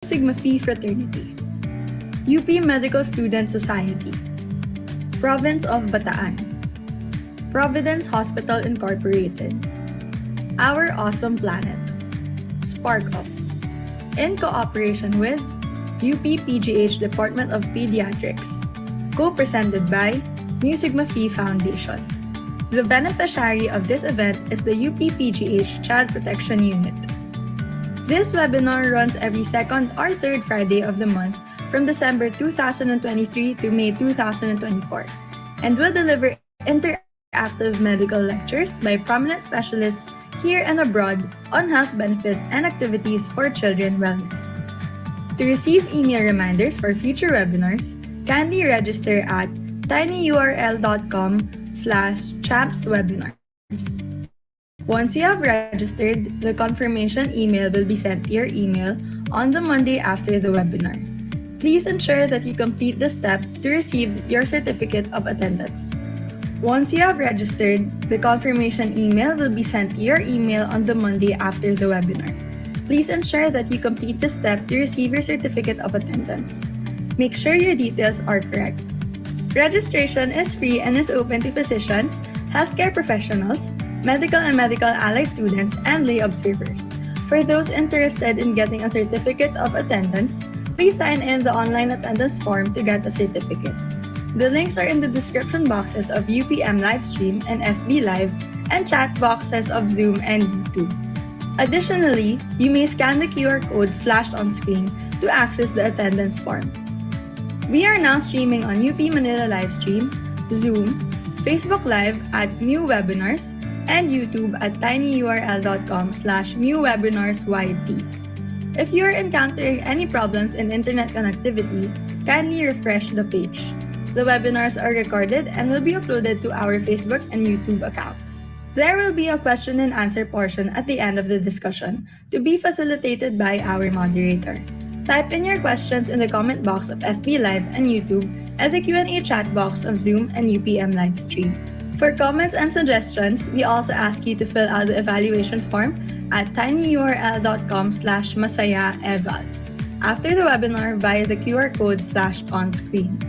Sigma Phi Fraternity, UP Medical Student Society, Province of Bataan, Providence Hospital Incorporated, Our Awesome Planet, Spark Up, in cooperation with UP PGH Department of Pediatrics, co-presented by Mu Sigma Phi Foundation. The beneficiary of this event is the UP PGH Child Protection Unit. This webinar runs every second or third Friday of the month from December 2023 to May 2024 and will deliver interactive medical lectures by prominent specialists here and abroad on health benefits and activities for children wellness. To receive email reminders for future webinars, kindly register at tinyurl.com/champswebinars. Once you have registered, the confirmation email will be sent to your email on the Monday after the webinar. Please ensure that you complete the step to receive your certificate of attendance. Once you have registered, the confirmation email will be sent to your email on the Monday after the webinar. Please ensure that you complete the step to receive your certificate of attendance. Make sure your details are correct. Registration is free and is open to physicians, healthcare professionals, medical and medical allied students, and lay observers. For those interested in getting a certificate of attendance, please sign in the online attendance form to get a certificate. The links are in the description boxes of UPM Livestream and FB Live and chat boxes of Zoom and YouTube. Additionally, you may scan the QR code flashed on screen to access the attendance form. We are now streaming on UP Manila Livestream, Zoom, Facebook Live at Mu Webinars, and YouTube at tinyurl.com/muwebinarsyt. If you are encountering any problems in internet connectivity, kindly refresh the page. The webinars are recorded and will be uploaded to our Facebook and YouTube accounts. There will be a question and answer portion at the end of the discussion to be facilitated by our moderator. Type in your questions in the comment box of FB Live and YouTube and the Q&A chat box of Zoom and UPM Livestream. For comments and suggestions, we also ask you to fill out the evaluation form at tinyurl.com/MASAYA after the webinar via the QR code flashed on screen.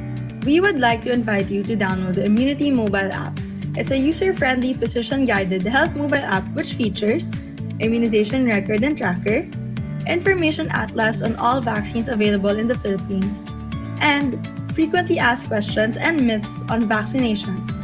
We would like to invite you to download the Immunity mobile app. It's a user-friendly, physician-guided health mobile app which features immunization record and tracker, information atlas on all vaccines available in the Philippines, and frequently asked questions and myths on vaccinations.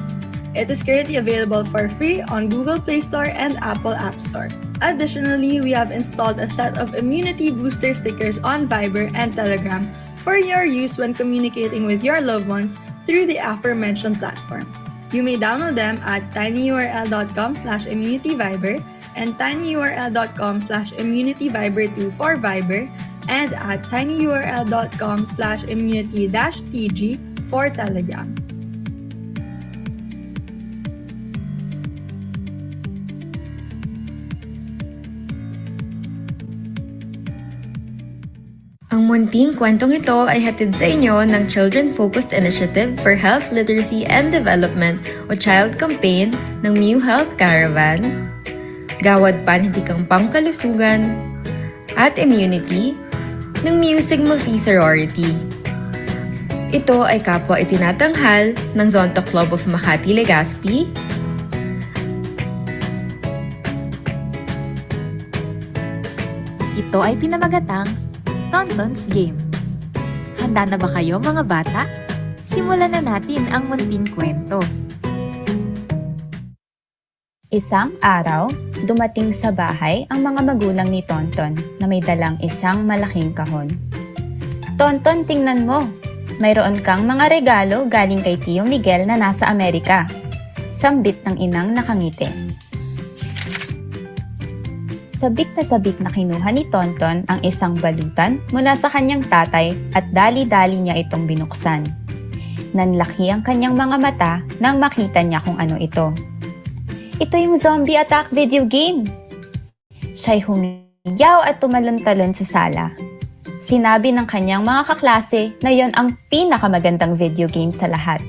It is currently available for free on Google Play Store and Apple App Store. Additionally, we have installed a set of immunity booster stickers on Viber and Telegram for your use when communicating with your loved ones through the aforementioned platforms. You may download them at tinyurl.com/immunityviber and tinyurl.com/immunityviber2 for Viber and at tinyurl.com/immunity-tg for Telegram. Ang munting kwentong ito ay hatid sa inyo ng Children-Focused Initiative for Health Literacy and Development o Child Campaign ng Mu Health Caravan, Gawad Panhitikang Pangkalusugan, at Immunity ng Mu Sigma Phi Sorority. Ito ay kapwa itinatanghal ng Zonta Club of Makati, Legazpi, ito ay pinamagatang Tonton's Game. Handa na ba kayo mga bata? Simulan na natin ang munting kwento. Isang araw, dumating sa bahay ang mga magulang ni Tonton na may dalang isang malaking kahon. Tonton, tingnan mo! Mayroon kang mga regalo galing kay Tio Miguel na nasa Amerika. Sambit ng inang nakangiti. Sabik na kinuha ni Tonton ang isang balutan mula sa kanyang tatay at dali-dali niya itong binuksan. Nanlaki ang kanyang mga mata nang makita niya kung ano ito. Ito yung zombie attack video game! Siya'y humiyaw at tumalon-talon sa sala. Sinabi ng kanyang mga kaklase na yon ang pinakamagandang video game sa lahat.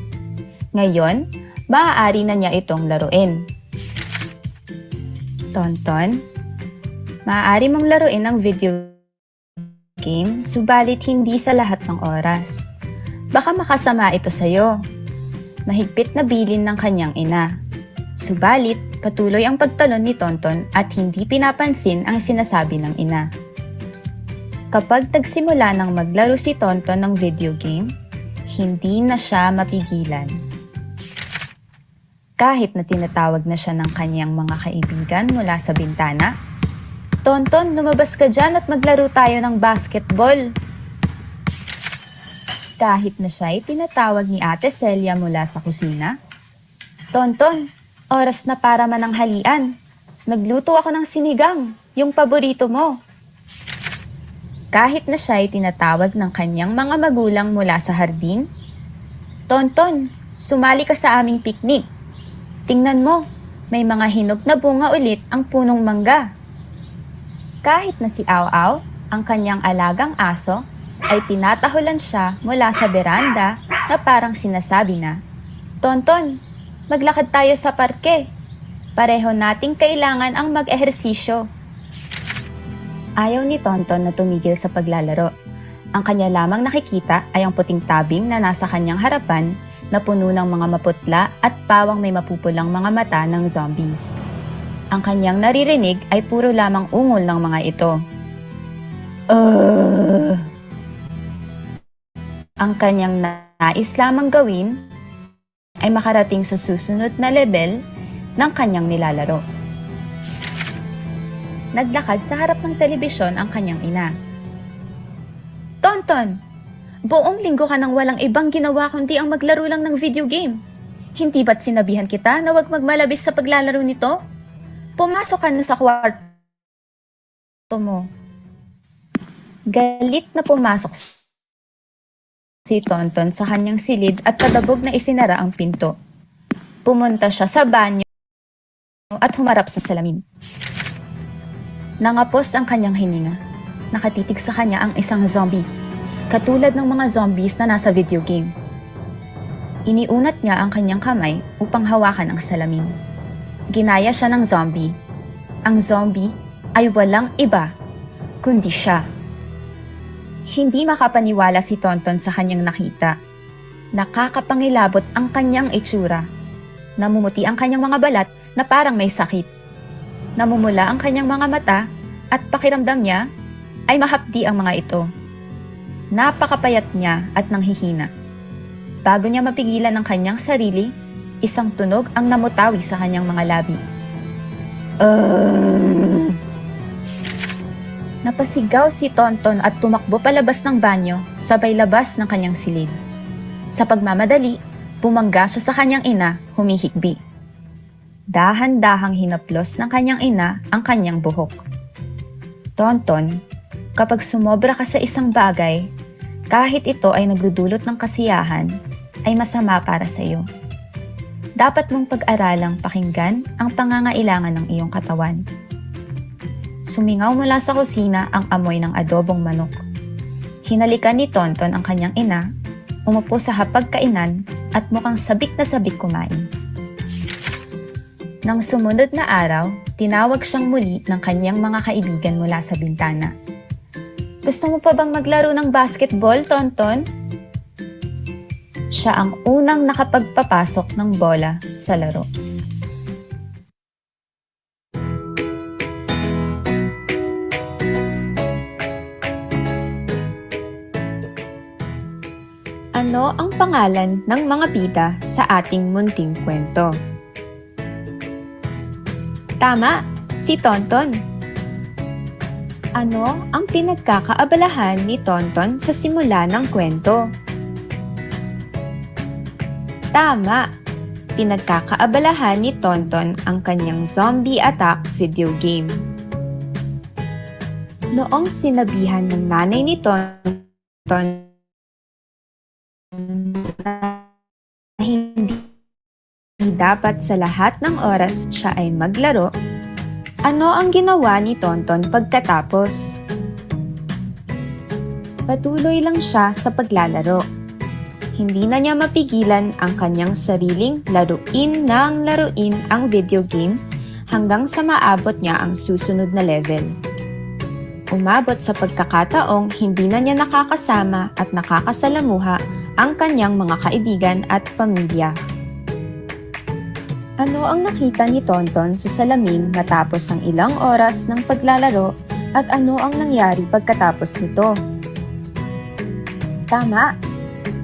Ngayon, maaari na niya itong laruin. Tonton, maaari mong laruin ang video game, subalit hindi sa lahat ng oras. Baka makasama ito sa'yo. Mahigpit na bilin ng kanyang ina. Subalit, patuloy ang pagtalon ni Tonton at hindi pinapansin ang sinasabi ng ina. Kapag tagsimula ng maglaro si Tonton ng video game, hindi na siya mapigilan. Kahit na tinatawag na siya ng kanyang mga kaibigan mula sa bintana, "Tonton, lumabas ka dyan at maglaro tayo ng basketball." Kahit na siya ay tinatawag ni Ate Celia mula sa kusina, "Tonton, oras na para mananghalian. Nagluto ako ng sinigang, yung paborito mo." Kahit na siya ay tinatawag ng kanyang mga magulang mula sa hardin, "Tonton, sumali ka sa aming picnic. Tingnan mo, may mga hinog na bunga ulit ang punong mangga." Kahit na si Aw-Aw, ang kanyang alagang aso, ay tinatahulan siya mula sa beranda na parang sinasabi na, "Tonton, maglakad tayo sa parke. Pareho nating kailangan ang mag-ehersisyo." Ayaw ni Tonton na tumigil sa paglalaro. Ang kanya lamang nakikita ay ang puting tabing na nasa kanyang harapan na puno ng mga maputla at pawang may mapupulang mga mata ng zombies. Ang kanyang naririnig ay puro lamang ungol ng mga ito. Ang kanyang nais lamang gawin ay makarating sa susunod na level ng kanyang nilalaro. Naglakad sa harap ng telebisyon ang kanyang ina. "Tonton, buong linggo ka nang walang ibang ginawa kundi ang maglaro lang ng video game. Hindi ba't sinabihan kita na huwag magmalabis sa paglalaro nito? Pumasok ka na sa kwarto mo." Galit na pumasok si Tonton sa kanyang silid at kadabog na isinara ang pinto. Pumunta siya sa banyo at humarap sa salamin. Nangapos ang kanyang hininga. Nakatitig sa kanya ang isang zombie, katulad ng mga zombies na nasa video game. Iniunat niya ang kanyang kamay upang hawakan ang salamin. Ginaya siya ng zombie. Ang zombie ay walang iba, kundi siya. Hindi makapaniwala si Tonton sa kanyang nakita. Nakakapangilabot ang kanyang itsura. Namumuti ang kanyang mga balat na parang may sakit. Namumula ang kanyang mga mata at pakiramdam niya ay mahapdi ang mga ito. Napakapayat niya at nanghihina. Bago niya mapigilan ang kanyang sarili, isang tunog ang namutawi sa kanyang mga labi. Napasigaw si Tonton at tumakbo palabas ng banyo, sabay labas ng kanyang silid. Sa pagmamadali, bumangga siya sa kanyang ina, humihikbi. Dahan-dahang hinaplos ng kanyang ina ang kanyang buhok. "Tonton, kapag sumobra ka sa isang bagay, kahit ito ay nagdudulot ng kasiyahan, ay masama para sa iyo. Dapat mong pag-aralang pakinggan ang pangangailangan ng iyong katawan." Sumingaw mula sa kusina ang amoy ng adobong manok. Hinalikan ni Tonton ang kanyang ina, umupo sa hapagkainan at mukhang sabik na sabik kumain. Nang sumunod na araw, tinawag siyang muli ng kanyang mga kaibigan mula sa bintana. "Gusto mo pa bang maglaro ng basketball, Tonton?" Siya ang unang nakapagpapasok ng bola sa laro. Ano ang pangalan ng mga bida sa ating munting kwento? Tama, si Tonton. Ano ang pinagkakaabalahan ni Tonton sa simula ng kwento? Tama, pinagkakaabalahan ni Tonton ang kanyang zombie attack video game. Noong sinabihan ng nanay ni Tonton hindi dapat sa lahat ng oras siya ay maglaro, ano ang ginawa ni Tonton pagkatapos? Patuloy lang siya sa paglalaro. Hindi na niya mapigilan ang kanyang sariling laruin ng laruin ang video game hanggang sa maabot niya ang susunod na level. Umabot sa pagkakataong hindi na niya nakakasama at nakakasalamuha ang kanyang mga kaibigan at pamilya. Ano ang nakita ni Tonton sa salamin matapos ang ilang oras ng paglalaro at ano ang nangyari pagkatapos nito? Tama!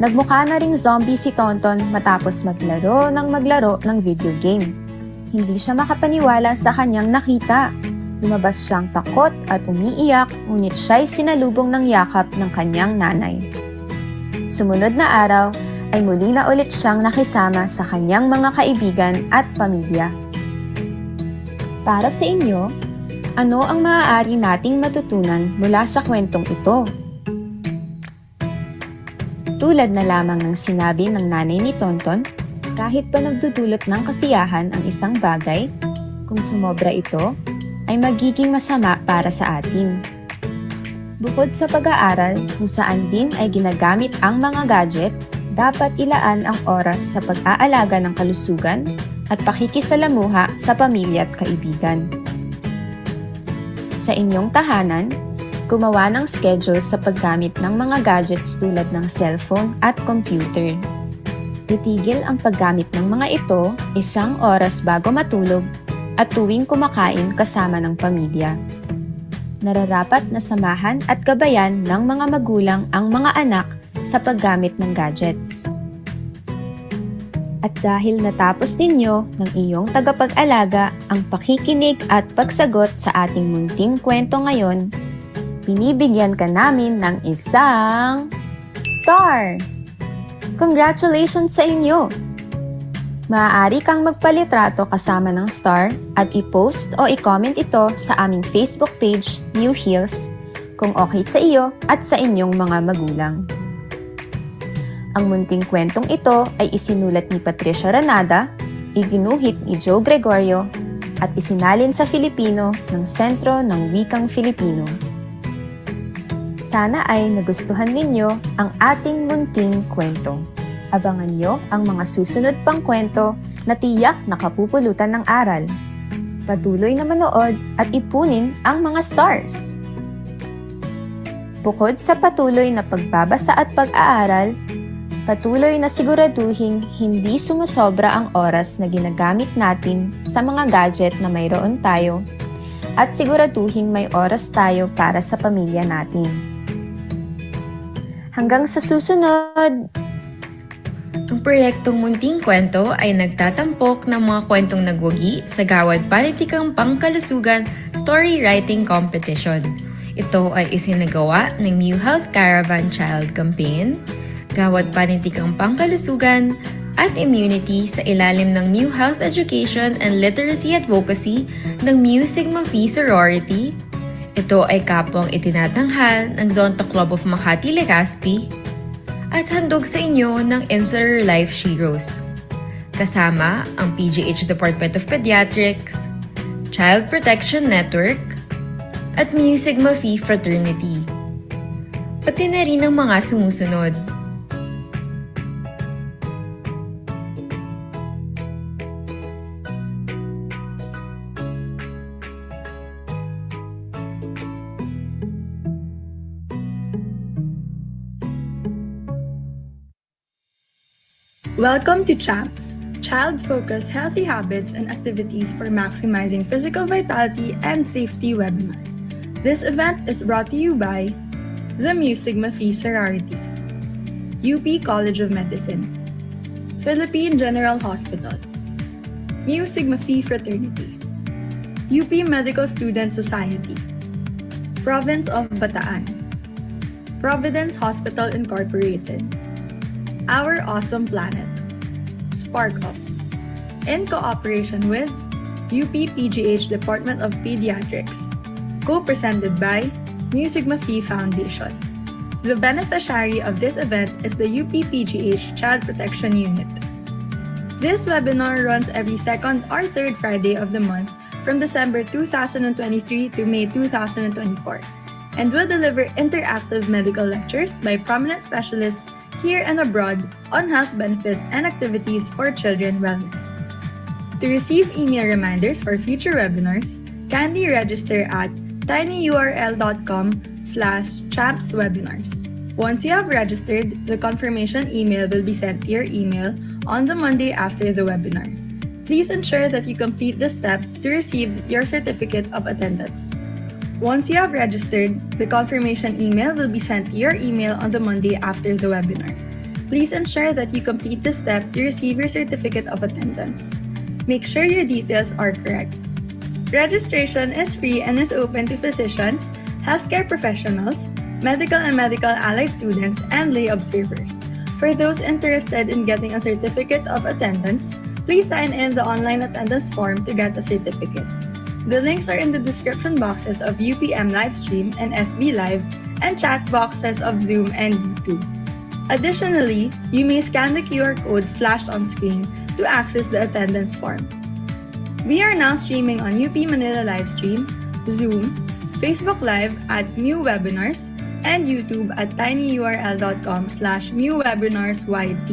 Nagmukha na ring zombie si Tonton matapos maglaro ng video game. Hindi siya makapaniwala sa kanyang nakita. Lumabas siyang takot at umiiyak, ngunit siya'y sinalubong ng yakap ng kanyang nanay. Sumunod na araw ay muli na ulit siyang nakisama sa kanyang mga kaibigan at pamilya. Para sa inyo, ano ang maaari nating matutunan mula sa kwentong ito? Tulad na lamang ng sinabi ng nanay ni Tonton, kahit pa nagdudulot ng kasiyahan ang isang bagay, kung sumobra ito, ay magiging masama para sa atin. Bukod sa pag-aaral kung saan din ay ginagamit ang mga gadget, dapat ilaan ang oras sa pag-aalaga ng kalusugan at pakikisalamuha sa pamilya at kaibigan. Sa inyong tahanan, gumawa ng schedule sa paggamit ng mga gadgets tulad ng cellphone at computer. Itigil ang paggamit ng mga ito 1 oras bago matulog at tuwing kumakain kasama ng pamilya. Nararapat na samahan at gabayan ng mga magulang ang mga anak sa paggamit ng gadgets. At dahil natapos ninyo ng iyong tagapag-alaga ang pakikinig at pagsagot sa ating munting kwento ngayon, binibigyan ka namin ng isang star! Congratulations sa inyo! Maaari kang magpalitrato kasama ng star at i-post o i-comment ito sa aming Facebook page, New Hills, kung okay sa iyo at sa inyong mga magulang. Ang munting kwentong ito ay isinulat ni Patricia Ranada, iginuhit ni Joe Gregorio, at isinalin sa Filipino ng Sentro ng Wikang Filipino. Sana ay nagustuhan ninyo ang ating munting kwento. Abangan nyo ang mga susunod pang kwento na tiyak nakapupulutan ng aral. Patuloy na manood at ipunin ang mga stars. Bukod sa patuloy na pagbabasa at pag-aaral, patuloy na siguraduhing hindi sumusobra ang oras na ginagamit natin sa mga gadget na mayroon tayo at siguraduhin may oras tayo para sa pamilya natin. Hanggang sa susunod! Ang proyektong Munting Kwento ay nagtatampok ng mga kwentong nagwagi sa Gawad Panitikang Pangkalusugan Story Writing Competition. Ito ay isinagawa ng New Health Caravan Child Campaign, Gawad Panitikang Pangkalusugan at Immunity sa ilalim ng New Health Education and Literacy Advocacy ng Mu Sigma Phi Sorority. Ito ay kapwang itinatanghal ng Zonta Club of Makati, Legazpi, at handog sa inyo ng Insular Life Heroes. Kasama ang PGH Department of Pediatrics, Child Protection Network, at Mu Sigma Phi Fraternity. Pati na rin ang mga sumusunod. Welcome to CHAMPS, Child-Focused Healthy Habits and Activities for Maximizing Physical Vitality and Safety webinar. This event is brought to you by the Mu Sigma Phi Sorority, UP College of Medicine, Philippine General Hospital, Mu Sigma Phi Fraternity, UP Medical Student Society, Province of Bataan, Providence Hospital Incorporated, Our Awesome Planet, Spark Up, in cooperation with UP PGH Department of Pediatrics, co-presented by Mu Sigma Phi Foundation. The beneficiary of this event is the UP PGH Child Protection Unit. This webinar runs every second or third Friday of the month from December 2023 to May 2024 and will deliver interactive medical lectures by prominent specialists here and abroad on health benefits and activities for children wellness. To receive email reminders for future webinars, kindly register at tinyurl.com/champswebinars. Once you have registered, the confirmation email will be sent to your email on the Monday after the webinar. Please ensure that you complete the step to receive your certificate of attendance. Once you have registered, the confirmation email will be sent to your email on the Monday after the webinar. Please ensure that you complete the step to receive your certificate of attendance. Make sure your details are correct. Registration is free and is open to physicians, healthcare professionals, medical and medical allied students, and lay observers. For those interested in getting a certificate of attendance, please sign in the online attendance form to get a certificate. The links are in the description boxes of UPM Livestream and FB Live and chat boxes of Zoom and YouTube. Additionally, you may scan the QR code flashed on screen to access the attendance form. We are now streaming on UP Manila Livestream, Zoom, Facebook Live at Mu Webinars, and YouTube at tinyurl.com/MuWebinarsYT.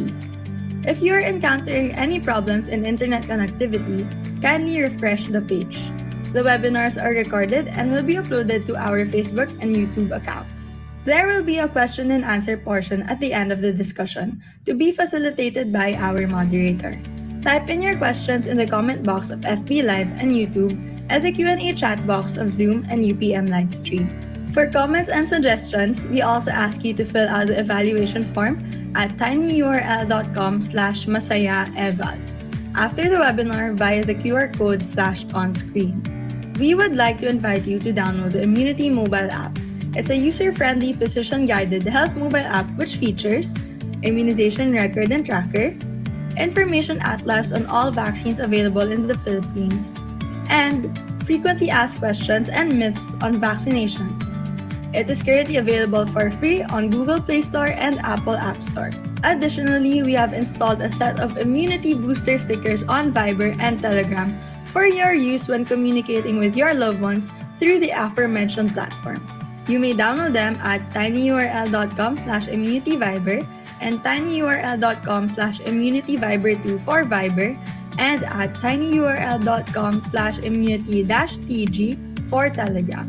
If you are encountering any problems in internet connectivity, kindly refresh the page. The webinars are recorded and will be uploaded to our Facebook and YouTube accounts. There will be a question and answer portion at the end of the discussion to be facilitated by our moderator. Type in your questions in the comment box of FB Live and YouTube and the Q&A chat box of Zoom and UPM Livestream. For comments and suggestions, we also ask you to fill out the evaluation form at tinyurl.com/MASAYA after the webinar via the QR code flashed on screen. We would like to invite you to download the Immunity mobile app. It's a user-friendly, physician-guided health mobile app which features immunization record and tracker, information atlas on all vaccines available in the Philippines, and frequently asked questions and myths on vaccinations. It is currently available for free on Google Play Store and Apple App Store. Additionally, we have installed a set of immunity booster stickers on Viber and Telegram for your use when communicating with your loved ones through the aforementioned platforms. You may download them at tinyurl.com/immunityviber and tinyurl.com/immunityviber2 for Viber and at tinyurl.com/immunity-tg for Telegram.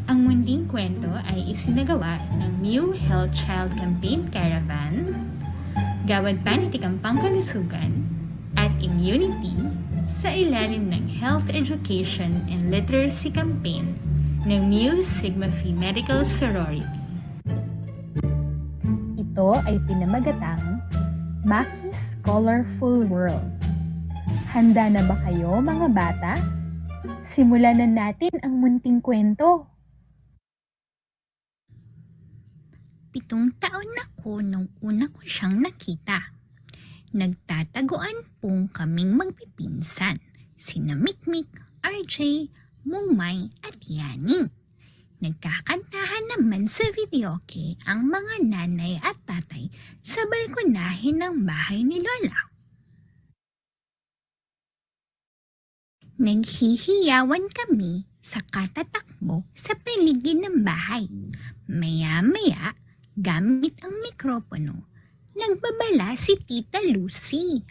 Ang munting kwento ay isinagawa ng New Health Child Campaign Caravan, Gawad Panitikang Pangkalusugan, at Immunity sa ilalim ng Health Education and Literacy Campaign ng Mu Sigma Phi Medical Sorority. Ito ay pinamagatang Maki's Colorful World. Handa na ba kayo mga bata? Simulan na natin ang munting kwento. 7 taon ako nung una ko siyang nakita. Nagtataguan pong kaming magpipinsan, sina Mikmik, RJ, Mumay at Yani. Nagkakantahan naman sa videoke ang mga nanay at tatay sa balkonahin ng bahay ni Lola. Naghihiyawan kami sa katatakbo sa paligid ng bahay. Maya-maya, gamit ang mikropono, nagbabala si Tita Lucy.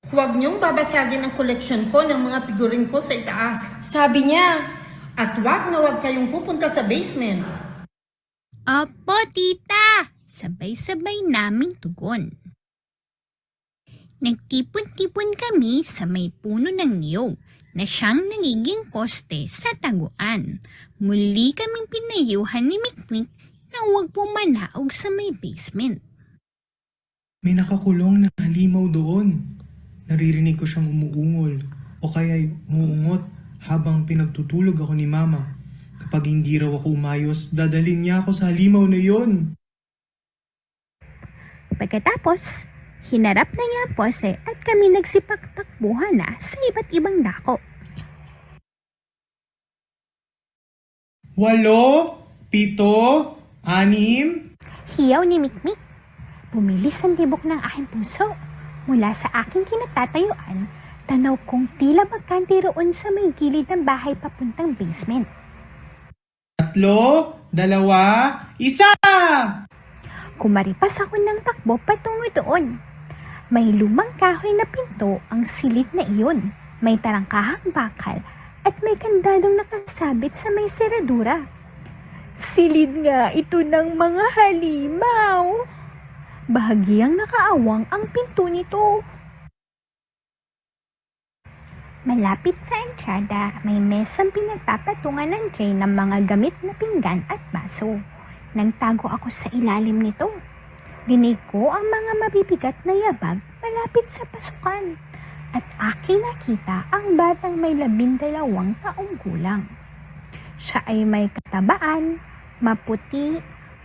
Huwag niyong babasagin ang koleksyon ko ng mga figurin ko sa itaas. Sabi niya. At huwag na huwag kayong pupunta sa basement. Opo, Tita! Sabay-sabay naming tugon. Nagtipon-tipon kami sa may puno ng niyog na siyang nagiging poste sa taguan. Muli kaming pinayuhan ni Mikmik na huwag pumanaog sa may basement. May nakakulong na halimaw doon. Naririnig ko siyang umuungol o kaya'y umuungot habang pinagtutulog ako ni Mama. Kapag hindi raw ako umayos, dadalhin niya ako sa halimaw na yon. Pagkatapos, hinarap na niya ang pose at kami nagsipak-takbuhan na sa iba't ibang dako. 8, 7, 6. Hiyaw ni Mikmik. Bumilis ang tibok ng aking puso. Mula sa aking kinatatayuan, tanaw kong tila magkanti roon sa may gilid ng bahay papuntang basement. 3, 2, 2, 1. Kumaripas ako ng takbo patungo doon. May lumang kahoy na pinto ang silid na iyon. May tarangkahang bakal at may kandadong nakasabit sa may seradura. Silid nga ito ng mga halimaw. Bahagyang nakaawang ang pinto nito. Malapit sa entrada, may mesang pinagpapatungan ng tray ng mga gamit na pinggan at baso. Nagtago ako sa ilalim nito. Dinig ko ang mga mabibigat na yabag malapit sa pasukan. At aking nakita ang batang may 12 taong gulang. Siya ay may katabaan, maputi,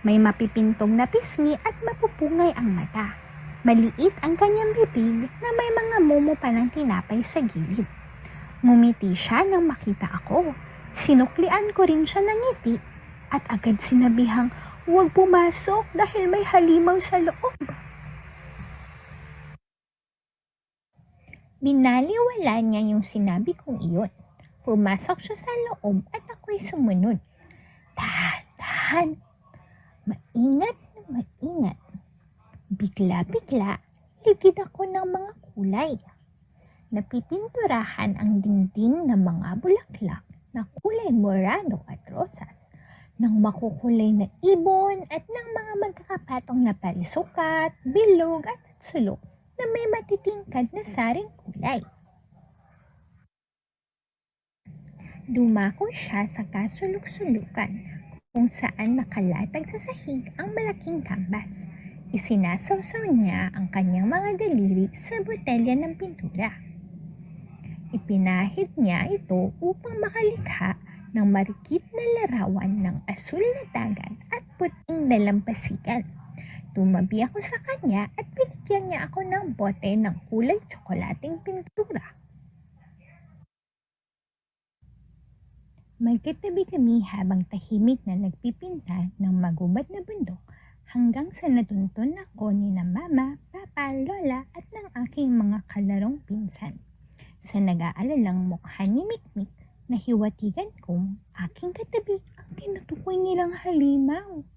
may mapipintong na pisngi at mapupungay ang mata. Maliit ang kanyang bibig na may mga mumo pa ng tinapay sa gilid. Ngumiti siya nang makita ako. Sinuklian ko rin siya ng ngiti at agad sinabihang huwag pumasok dahil may halimaw sa loob. Binaliwala niya yung sinabi kong iyon. Pumasok siya sa loob at ako'y sumunod. Dahan-dahan. Maingat na maingat. Bigla-bigla, ligid ako ng mga kulay. Napipinturahan ang dingding ng mga bulaklak na kulay morado at rosas, ng makukulay na ibon at ng mga magkakapatong na palisukat, bilog at sulok na may matitingkad na saring kulay. Dumako siya sa kasulok-sulukan kung saan nakalatag sa sahig ang malaking kambas. Isinasawsaw niya ang kanyang mga daliri sa botelya ng pintura. Ipinahid niya ito upang makalikha ng marikit na larawan ng asul na dagat at puting dalampasigan. Tumabi ako sa kanya at binigyan niya ako ng bote ng kulay tsokolating pintura. Magkatabi kami habang tahimik na nagpipinta ng magubad na bundok hanggang sa natuntun ako ni na mama, papa, lola at ng aking mga kalarong pinsan. Sa nag-aalalang mukha ni Mikmik, nahiwatigan kong aking katabi ang tinutukoy nilang halimaw.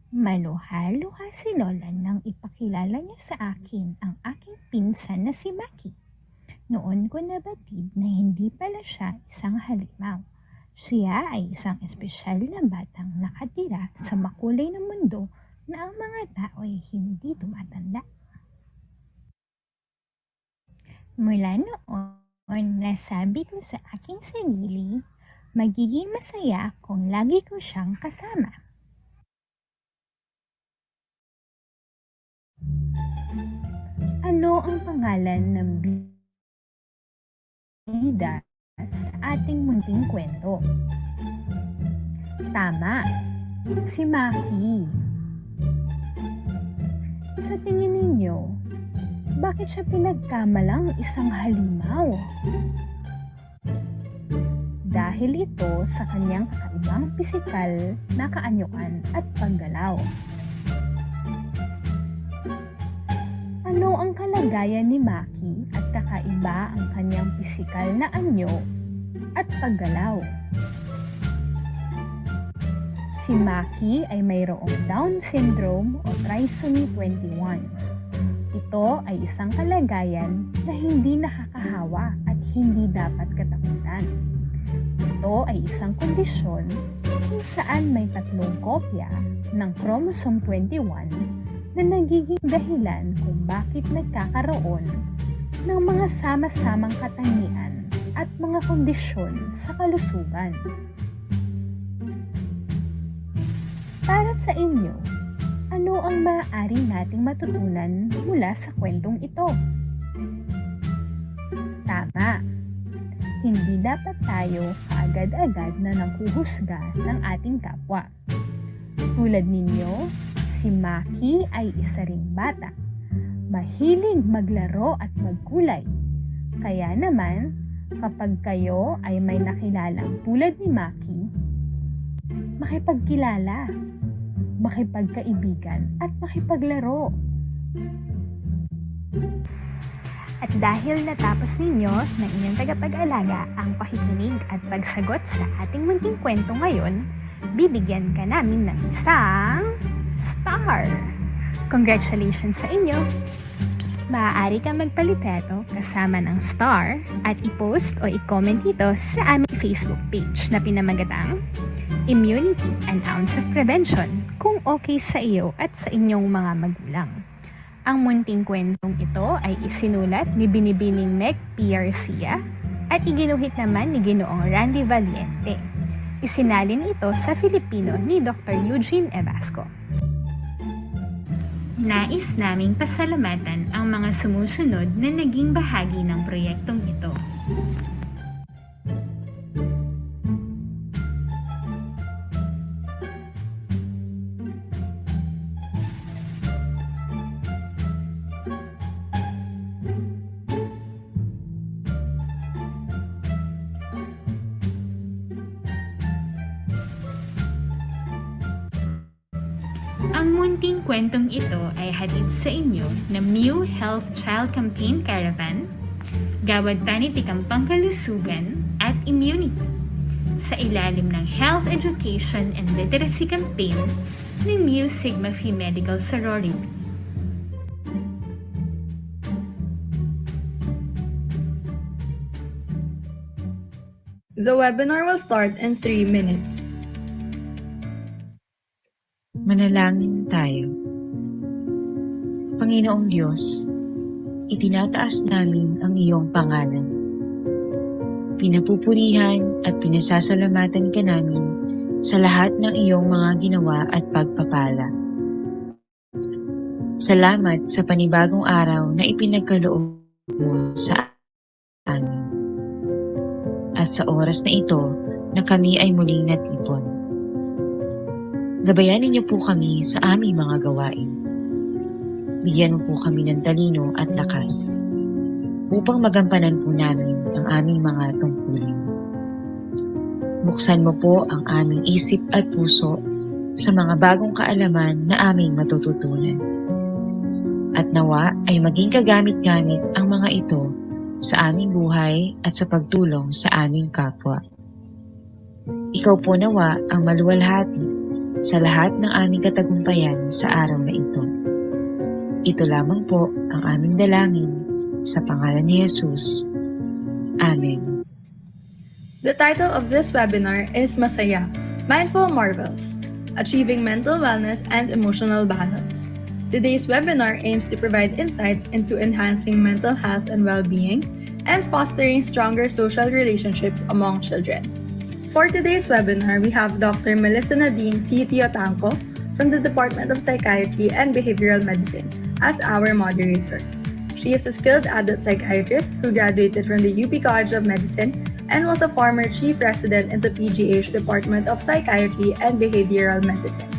Maluha-luha si Lola nang ipakilala niya sa akin ang aking pinsan na si Maki. Noon ko nabatid na hindi pala siya isang halimaw. Siya ay isang espesyal na batang nakatira sa makulay na mundo na ang mga tao ay hindi tumatanda. Mula noon, nasabi ko sa aking sarili, magiging masaya kung lagi ko siyang kasama. Ano ang pangalan ng bida sa ating munting kwento? Tama, si Maki. Sa tingin ninyo, bakit siya pinagkamalang isang halimaw? Dahil ito sa kanyang kakaibang pisikal na kaanyuan at paggalaw. Ano ang kalagayan ni Maki at kakaiba ang kanyang pisikal na anyo at paggalaw? Si Maki ay mayroong Down syndrome o trisomy 21. Ito ay isang kalagayan na hindi nakakahawa at hindi dapat katakutan. Ito ay isang kondisyon kung saan may 3 kopya ng chromosome 21 na nagiging dahilan kung bakit nagkakaroon ng mga sama-samang katangian at mga kondisyon sa kalusugan. Para sa inyo, ano ang maaari nating matutunan mula sa kwentong ito? Tama, hindi dapat tayo kaagad-agad na nanghuhusga ng ating kapwa. Tulad ninyo, si Maki ay isa ring bata. Mahilig maglaro at magkulay. Kaya naman, kapag kayo ay may nakilalang tulad ni Maki, makipagkilala, makipagkaibigan at makipaglaro. At dahil natapos ninyo ng inyong tagapag-alaga ang pakikinig at pagsagot sa ating munting kwento ngayon, bibigyan ka namin ng isang star. Congratulations sa inyo! Maaari kang magpalitrato kasama ng star at i-post o i-comment ito sa aming Facebook page na pinamagatang Immunity, an Ounce of Prevention kung okay sa iyo at sa inyong mga magulang. Ang munting kwentong ito ay isinulat ni Binibining Meg P. Garcia at iginuhit naman ni Ginoong Randy Valiente. Isinalin ito sa Filipino ni Dr. Eugene Evasco. Nais naming pasalamatan ang mga sumusunod na naging bahagi ng proyektong ito. Ang munting kwentong ito ay hatid sa inyo ng New Health Child Campaign Caravan, Gawad Panitikang Pangkalusugan at Immunity sa ilalim ng Health Education and Literacy Campaign ng Mu Sigma Phi Medical Sorority. The webinar will start in 3 minutes. Manalangin tayo. Panginoong Diyos, itinataas namin ang iyong pangalan. Pinapupurihan at pinasasalamatan ka namin sa lahat ng iyong mga ginawa at pagpapala. Salamat sa panibagong araw na ipinagkaloob mo sa amin. At sa oras na ito na kami ay muling natipon. Gabayanin niyo po kami sa aming mga gawain. Bigyan mo po kami ng talino at lakas upang magampanan po namin ang aming mga tungkulin. Buksan mo po ang aming isip at puso sa mga bagong kaalaman na aming matututunan. At nawa ay maging kagamit-gamit ang mga ito sa aming buhay at sa pagtulong sa aming kapwa. Ikaw po nawa ang maluwalhati sa lahat ng aming katagumpayan sa araw na ito. Ito lamang po ang aming dalangin sa pangalan ni Jesus. Amen. The title of this webinar is MASAYA, Mindful Marvels, Achieving Mental Wellness and Emotional Balance. Today's webinar aims to provide insights into enhancing mental health and well-being and fostering stronger social relationships among children. For today's webinar, we have Dr. Melissa Nadine C. Tiotanco from the Department of Psychiatry and Behavioral Medicine as our moderator. She is a skilled adult psychiatrist who graduated from the UP College of Medicine and was a former chief resident in the PGH Department of Psychiatry and Behavioral Medicine.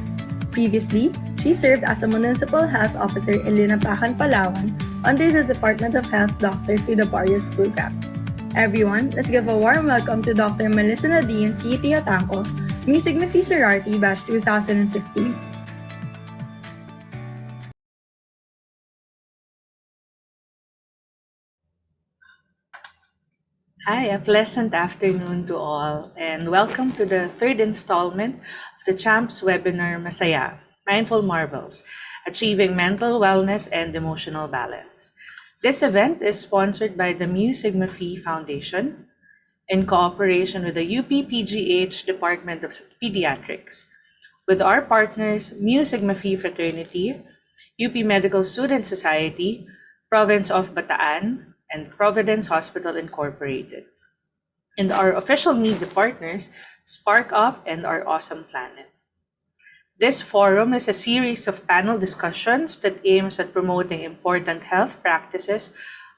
Previously, she served as a municipal health officer in Linapacan, Palawan under the Department of Health Doctors to the Barrios Program. Everyone, let's give a warm welcome to Dr. Melissa Nadine C. Tiotanco, Mu Sigma Phi Sorority Batch 2015. Hi, a pleasant afternoon to all, and welcome to the third installment of the CHAMPS webinar MASAYA, Mindful Marvels, Achieving Mental Wellness and Emotional Balance. This event is sponsored by the Mu Sigma Phi Foundation in cooperation with the UP PGH Department of Pediatrics, with our partners Mu Sigma Phi Fraternity, UP Medical Student Society, Province of Bataan, and Providence Hospital Incorporated, and our official media partners, Spark Up and Our Awesome Planet. This forum is a series of panel discussions that aims at promoting important health practices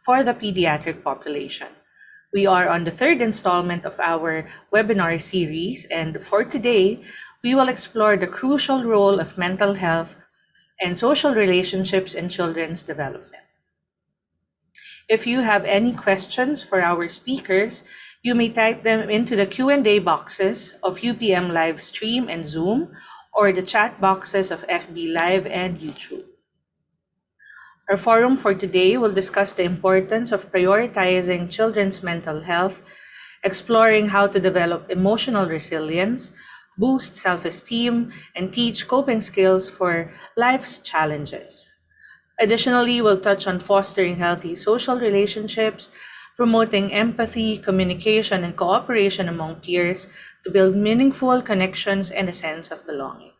for the pediatric population. We are on the third installment of our webinar series, and for today, we will explore the crucial role of mental health and social relationships in children's development. If you have any questions for our speakers, you may type them into the Q&A boxes of UPM Livestream and Zoom, or the chat boxes of FB Live and YouTube. Our forum for today will discuss the importance of prioritizing children's mental health, exploring how to develop emotional resilience, boost self-esteem, and teach coping skills for life's challenges. Additionally, we'll touch on fostering healthy social relationships, promoting empathy, communication, and cooperation among peers to build meaningful connections and a sense of belonging.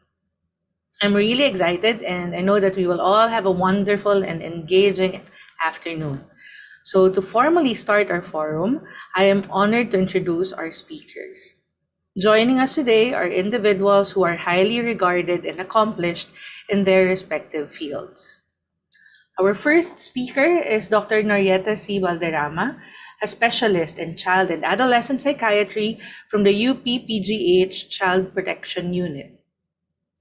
I'm really excited, and I know that we will all have a wonderful and engaging afternoon. So, to formally start our forum, I am honored to introduce our speakers. Joining us today are individuals who are highly regarded and accomplished in their respective fields. Our first speaker is Dr. Norieta C. Valderrama, a specialist in child and adolescent psychiatry from the UP Child Protection Unit.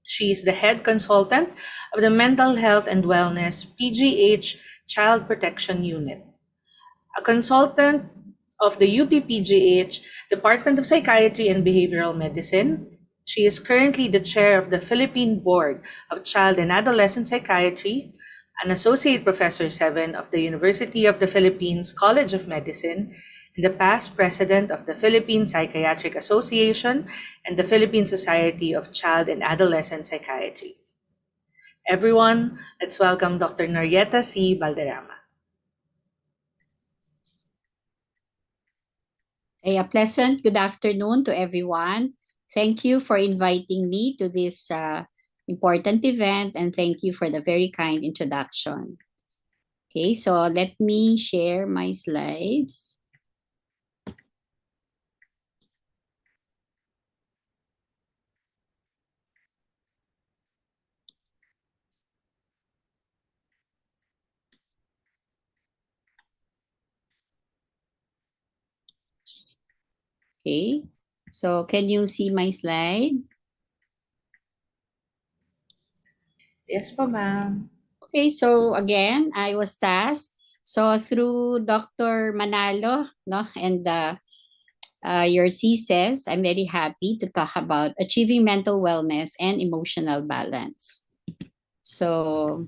She is the head consultant of the Mental Health and Wellness PGH Child Protection Unit. A consultant of the UPPGH Department of Psychiatry and Behavioral Medicine. She is currently the chair of the Philippine Board of Child and Adolescent Psychiatry, an associate professor 7 of the University of the Philippines College of Medicine, and the past president of the Philippine Psychiatric Association and the Philippine Society of Child and Adolescent Psychiatry. Everyone, let's welcome Dr. Norieta C. Valderrama. A pleasant good afternoon to everyone. Thank you for inviting me to this important event, and thank you for the very kind introduction. Okay, so let me share my slides. Okay, so can you see my slide? Yes po, ma'am. Okay, so again, I was tasked. So through Dr. Manalo, no, and your CSES, I'm very happy to talk about achieving mental wellness and emotional balance. So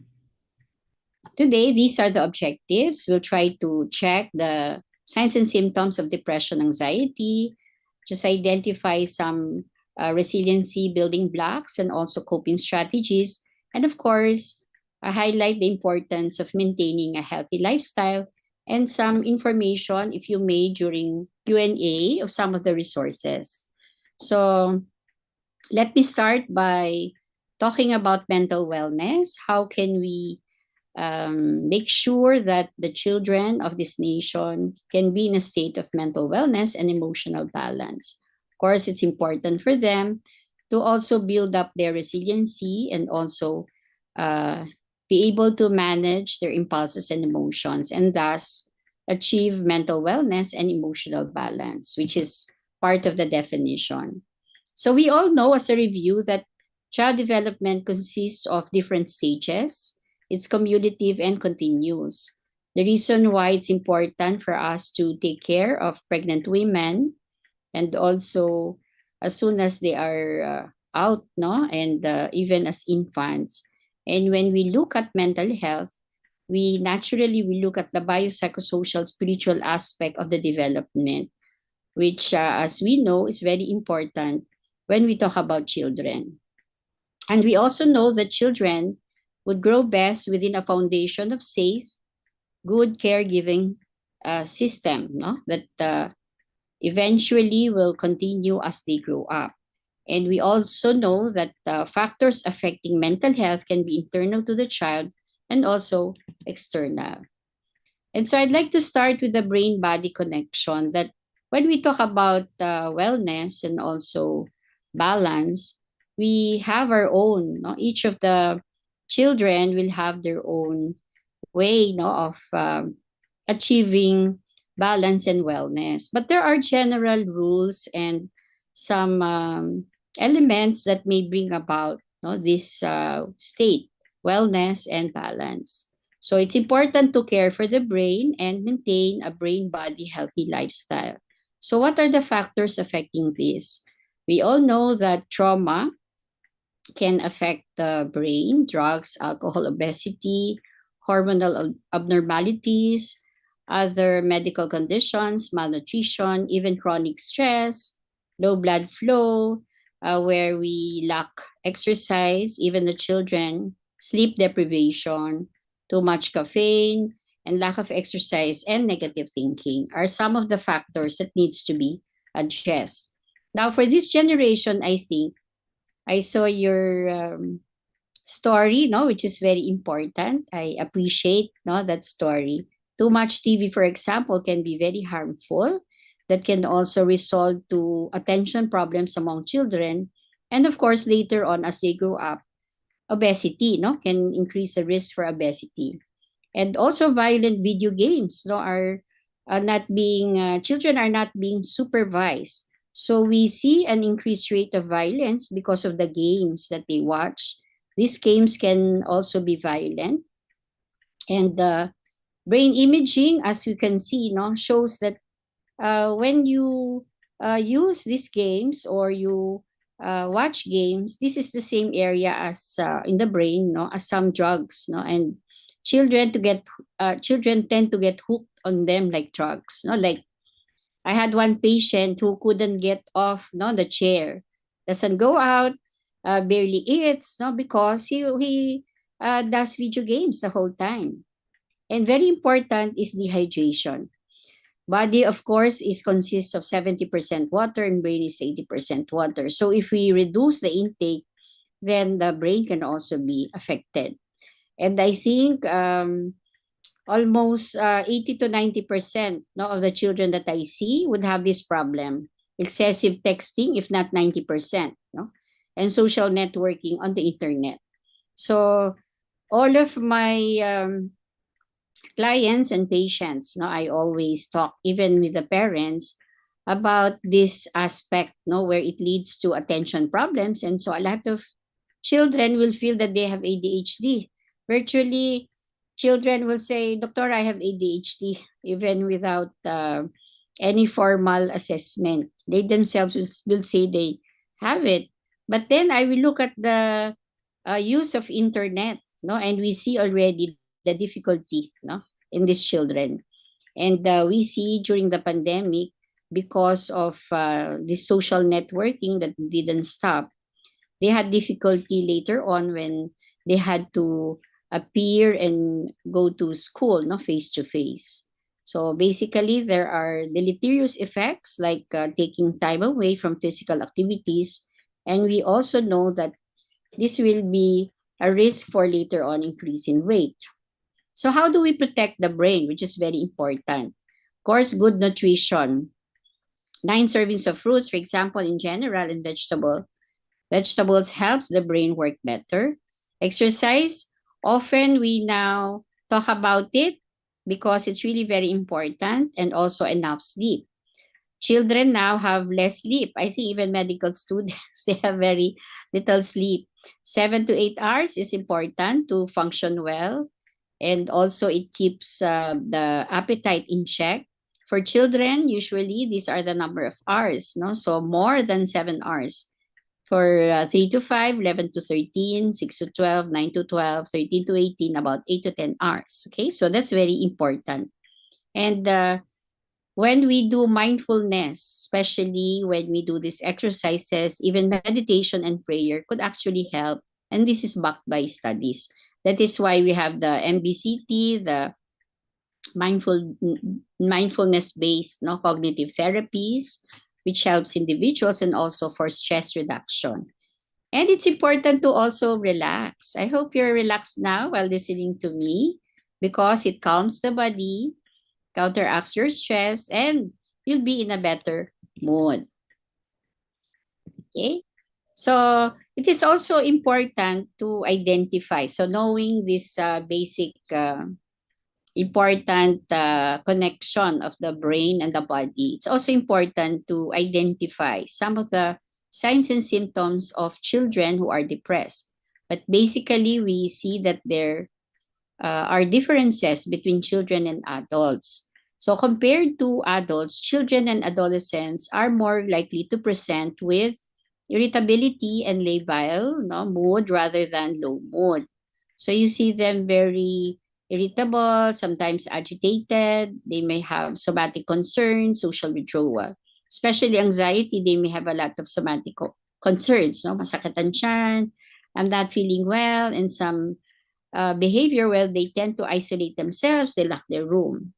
today, these are the objectives. We'll try to check the signs and symptoms of depression, anxiety, just identify some resiliency building blocks and also coping strategies. And of course, highlight the importance of maintaining a healthy lifestyle and some information, if you may, during Q&A of some of the resources. So let me start by talking about mental wellness. How can we make sure that the children of this nation can be in a state of mental wellness and emotional balance? Of course, it's important for them to also build up their resiliency and also be able to manage their impulses and emotions, and thus achieve mental wellness and emotional balance, which is part of the definition. So we all know, as a review, that child development consists of different stages. It's cumulative and continuous. The reason why it's important for us to take care of pregnant women, and also as soon as they are out, no, and even as infants. And when we look at mental health, we look at the biopsychosocial spiritual aspect of the development, which, as we know, is very important when we talk about children. And we also know that children would grow best within a foundation of safe, good caregiving system, no? That eventually will continue as they grow up. And we also know that factors affecting mental health can be internal to the child and also external. And so I'd like to start with the brain-body connection, that when we talk about wellness and also balance, we have our own, no? Each of the children will have their own way, no, of achieving balance and wellness. But there are general rules and some elements that may bring about, no, this state, wellness and balance. So it's important to care for the brain and maintain a brain-body healthy lifestyle. So what are the factors affecting this? We all know that trauma can affect the brain, drugs, alcohol, obesity, hormonal abnormalities, other medical conditions, malnutrition, even chronic stress, low blood flow, where we lack exercise, even the children, sleep deprivation, too much caffeine, and lack of exercise and negative thinking are some of the factors that needs to be addressed. Now, for this generation, I think I saw your story, no, which is very important. I appreciate no that story. Too much TV, for example, can be very harmful. That can also result to attention problems among children, and of course, later on as they grow up, obesity, no, can increase the risk for obesity, and also violent video games, no, are not being children are not being supervised. So we see an increased rate of violence because of the games that they watch. These games can also be violent, and brain imaging, as we can see, no, shows that when you use these games or you watch games, this is the same area as in the brain, no, as some drugs, no, and children tend to get hooked on them like drugs, no, like I had one patient who couldn't get off, no, the chair, doesn't go out, barely eats, no, because he does video games the whole time. And very important is dehydration. Body, of course, is consists of 70% water and brain is 80% water. So if we reduce the intake, then the brain can also be affected. And I think almost 80 to 90% no, of the children that I see would have this problem. Excessive texting, if not 90%, no? And social networking on the internet. So all of my clients and patients, no, I always talk, even with the parents, about this aspect, no, where it leads to attention problems. And so a lot of children will feel that they have ADHD. Virtually, children will say, Doctor, I have ADHD, even without any formal assessment. They themselves will say they have it. But then I will look at the use of internet, no, and we see already the difficulty, no, in these children. And we see during the pandemic, because of this social networking that didn't stop, they had difficulty later on when they had to appear and go to school, no, face to face. So basically, there are deleterious effects like taking time away from physical activities. And we also know that this will be a risk for later on increase in weight. So how do we protect the brain, which is very important? Of course, good nutrition. 9 servings of fruits, for example, in general, and vegetables helps the brain work better. Exercise, often we now talk about it because it's really very important, and also enough sleep. Children now have less sleep. I think even medical students, they have very little sleep. 7 to 8 hours is important to function well. And also it keeps the appetite in check. For children, usually these are the number of hours, no? So more than 7 hours. For 3 to 5, 11 to 13, 6 to 12, 9 to 12, 13 to 18, about 8 to 10 hours. Okay, so that's very important. And when we do mindfulness, especially when we do these exercises, even meditation and prayer could actually help. And this is backed by studies. That is why we have the MBCT, the mindfulness-based, no, cognitive therapies, which helps individuals and also for stress reduction. And it's important to also relax. I hope you're relaxed now while listening to me, because it calms the body, counteracts your stress, and you'll be in a better mood. Okay? So it is also important to identify. So knowing this basic important connection of the brain and the body, it's also important to identify some of the signs and symptoms of children who are depressed. But basically, we see that there are differences between children and adults. So compared to adults, children and adolescents are more likely to present with irritability and labile, no, mood rather than low mood. So you see them very irritable, sometimes agitated. They may have somatic concerns, social withdrawal. Especially anxiety, they may have a lot of somatic concerns, no? Masakit ang tiyan, I'm not feeling well, and some behavior, well, they tend to isolate themselves, they lock their room.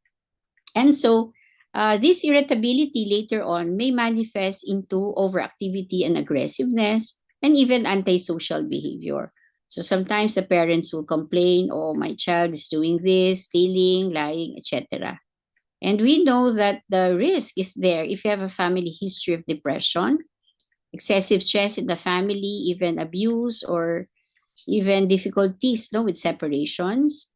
And so this irritability later on may manifest into overactivity and aggressiveness and even antisocial behavior. So sometimes the parents will complain, oh, my child is doing this, stealing, lying, etc. And we know that the risk is there if you have a family history of depression, excessive stress in the family, even abuse or even difficulties, no, with separations.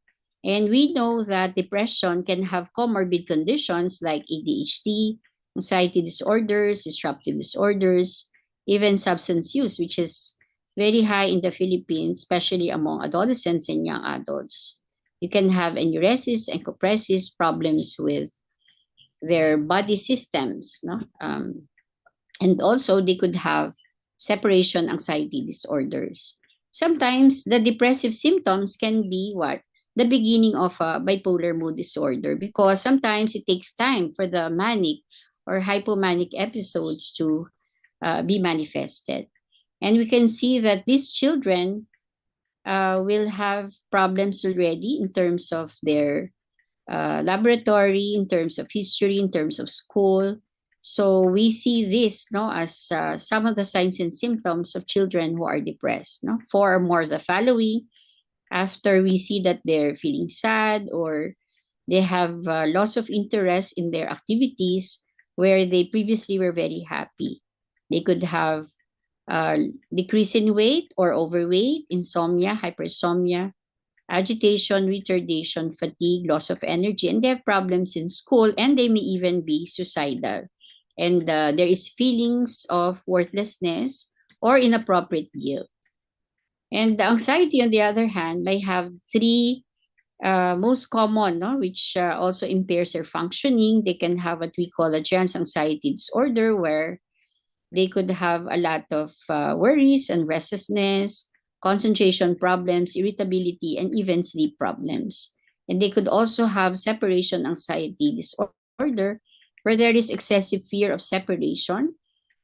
And we know that depression can have comorbid conditions like ADHD, anxiety disorders, disruptive disorders, even substance use, which is very high in the Philippines, especially among adolescents and young adults. You can have enuresis and compressis, problems with their body systems, no? And also they could have separation anxiety disorders. Sometimes the depressive symptoms can be what? The beginning of a bipolar mood disorder, because sometimes it takes time for the manic or hypomanic episodes to be manifested. And we can see that these children will have problems already in terms of their laboratory, in terms of history, in terms of school. So we see this, no, as some of the signs and symptoms of children who are depressed. No, 4 or more of the following. After we see that they're feeling sad or they have loss of interest in their activities where they previously were very happy. They could have decrease in weight or overweight, insomnia, hypersomnia, agitation, retardation, fatigue, loss of energy, and they have problems in school, and they may even be suicidal. And there is feelings of worthlessness or inappropriate guilt. And the anxiety, on the other hand, may have 3 most common, no, which also impairs their functioning. They can have what we call a general anxiety disorder, where they could have a lot of worries and restlessness, concentration problems, irritability, and even sleep problems. And they could also have separation anxiety disorder, where there is excessive fear of separation.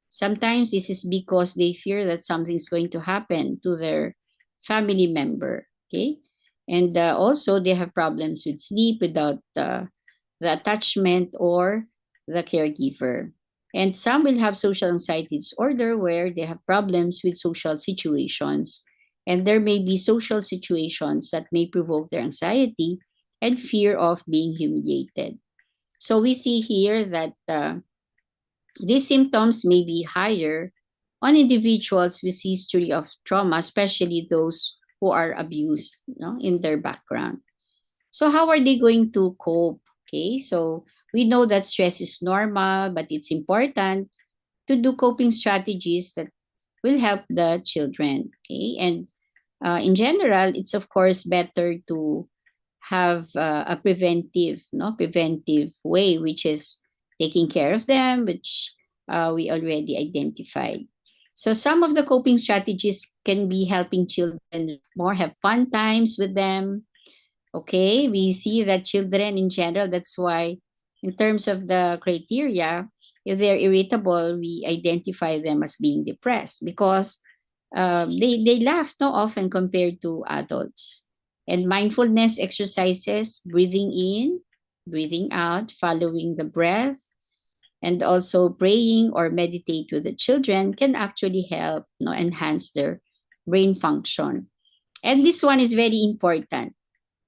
Sometimes this is because they fear that something's going to happen to their family member, okay? And also they have problems with sleep without the attachment or the caregiver. And some will have social anxiety disorder, where they have problems with social situations. And there may be social situations that may provoke their anxiety and fear of being humiliated. So we see here that these symptoms may be higher on individuals with history of trauma, especially those who are abused, in their background. So how are they going to cope? Okay, so we know that stress is normal, but it's important to do coping strategies that will help the children. Okay, and in general, it's of course better to have a preventive way, which is taking care of them, which we already identified. So some of the coping strategies can be helping children more have fun times with them. Okay, we see that children in general, that's why in terms of the criteria, if they're irritable, we identify them as being depressed because they laugh no often compared to adults. And mindfulness exercises, breathing in, breathing out, following the breath, and also praying or meditate with the children can actually help enhance their brain function. And this one is very important.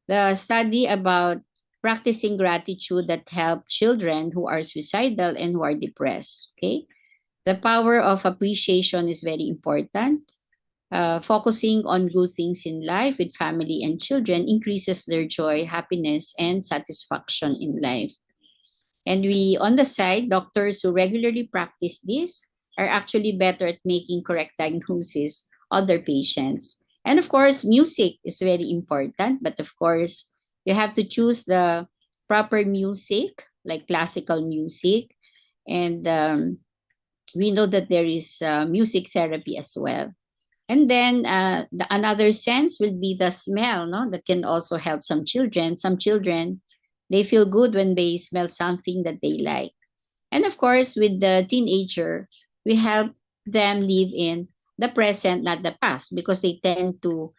The study about practicing gratitude that help children who are suicidal and who are depressed. Okay, the power of appreciation is very important. Focusing on good things in life with family and children increases their joy, happiness, and satisfaction in life. And we, on the side, doctors who regularly practice this are actually better at making correct diagnosis of their patients. And of course, music is very important, but of course, you have to choose the proper music, like classical music. And we know that there is music therapy as well. And then another sense will be the smell, that can also help some children. Some children, they feel good when they smell something that they like. And of course, with the teenager, we help them live in the present, not the past, because they tend to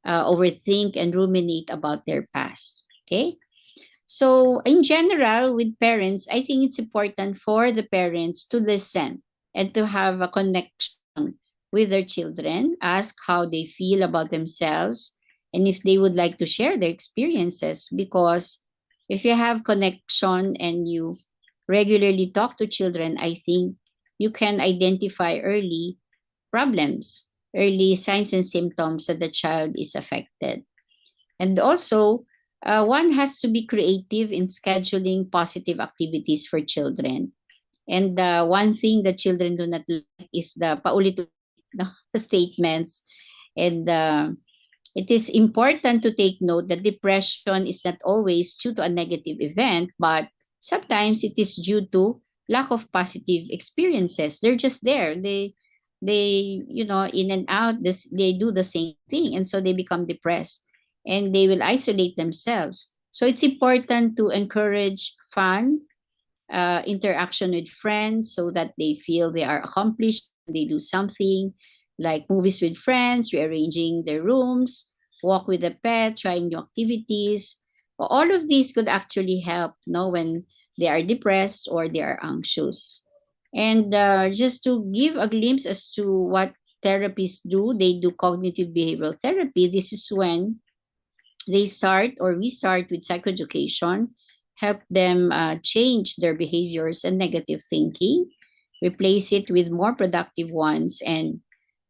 overthink and ruminate about their past. Okay. So, in general, with parents, I think it's important for the parents to listen and to have a connection with their children, ask how they feel about themselves, and if they would like to share their experiences. Because if you have connection and you regularly talk to children, I think you can identify early problems, early signs and symptoms that the child is affected. And also, one has to be creative in scheduling positive activities for children. And one thing that children do not like is the paulit-ulit statements. And it is important to take note that depression is not always due to a negative event, but sometimes it is due to lack of positive experiences. They're just there. They in and out. They do the same thing, and so they become depressed, and they will isolate themselves. So it's important to encourage fun, interaction with friends, so that they feel they are accomplished. They do something like movies with friends, rearranging their rooms, walk with a pet, trying new activities. All of these could actually help, when they are depressed or they are anxious. And just to give a glimpse as to what therapists do, they do cognitive behavioral therapy. This is when we start with psychoeducation, help them change their behaviors and negative thinking, replace it with more productive ones. And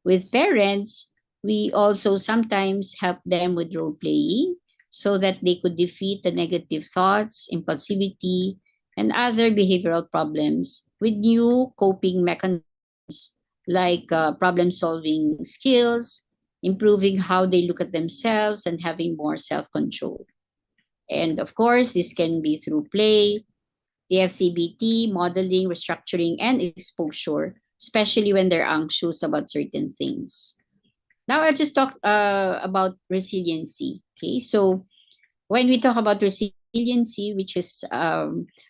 with parents, we also sometimes help them with role playing so that they could defeat the negative thoughts, impulsivity, and other behavioral problems with new coping mechanisms like problem solving skills, improving how they look at themselves, and having more self control. And of course, this can be through play, TFCBT, modeling, restructuring, and exposure, especially when they're anxious about certain things. Now, I'll just talk about resiliency. Okay, so when we talk about resiliency, which is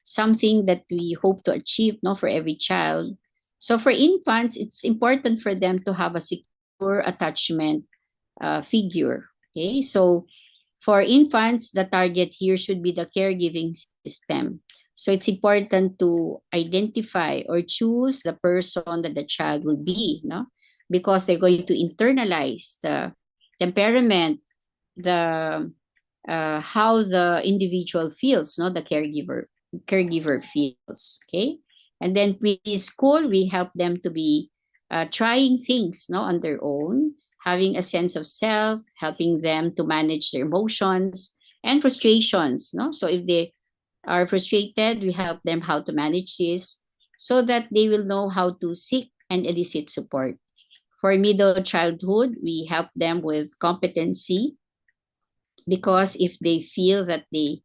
something that we hope to achieve for every child. So for infants, it's important for them to have a secure attachment figure. Okay, so for infants, the target here should be the caregiving system. So it's important to identify or choose the person that the child will be, because they're going to internalize the temperament, the how the individual feels, the caregiver feels. Okay, and then preschool, we help them to be trying things, on their own, having a sense of self, helping them to manage their emotions and frustrations. So if they are frustrated, we help them how to manage this so that they will know how to seek and elicit support. For middle childhood, we help them with competency, because if they feel that they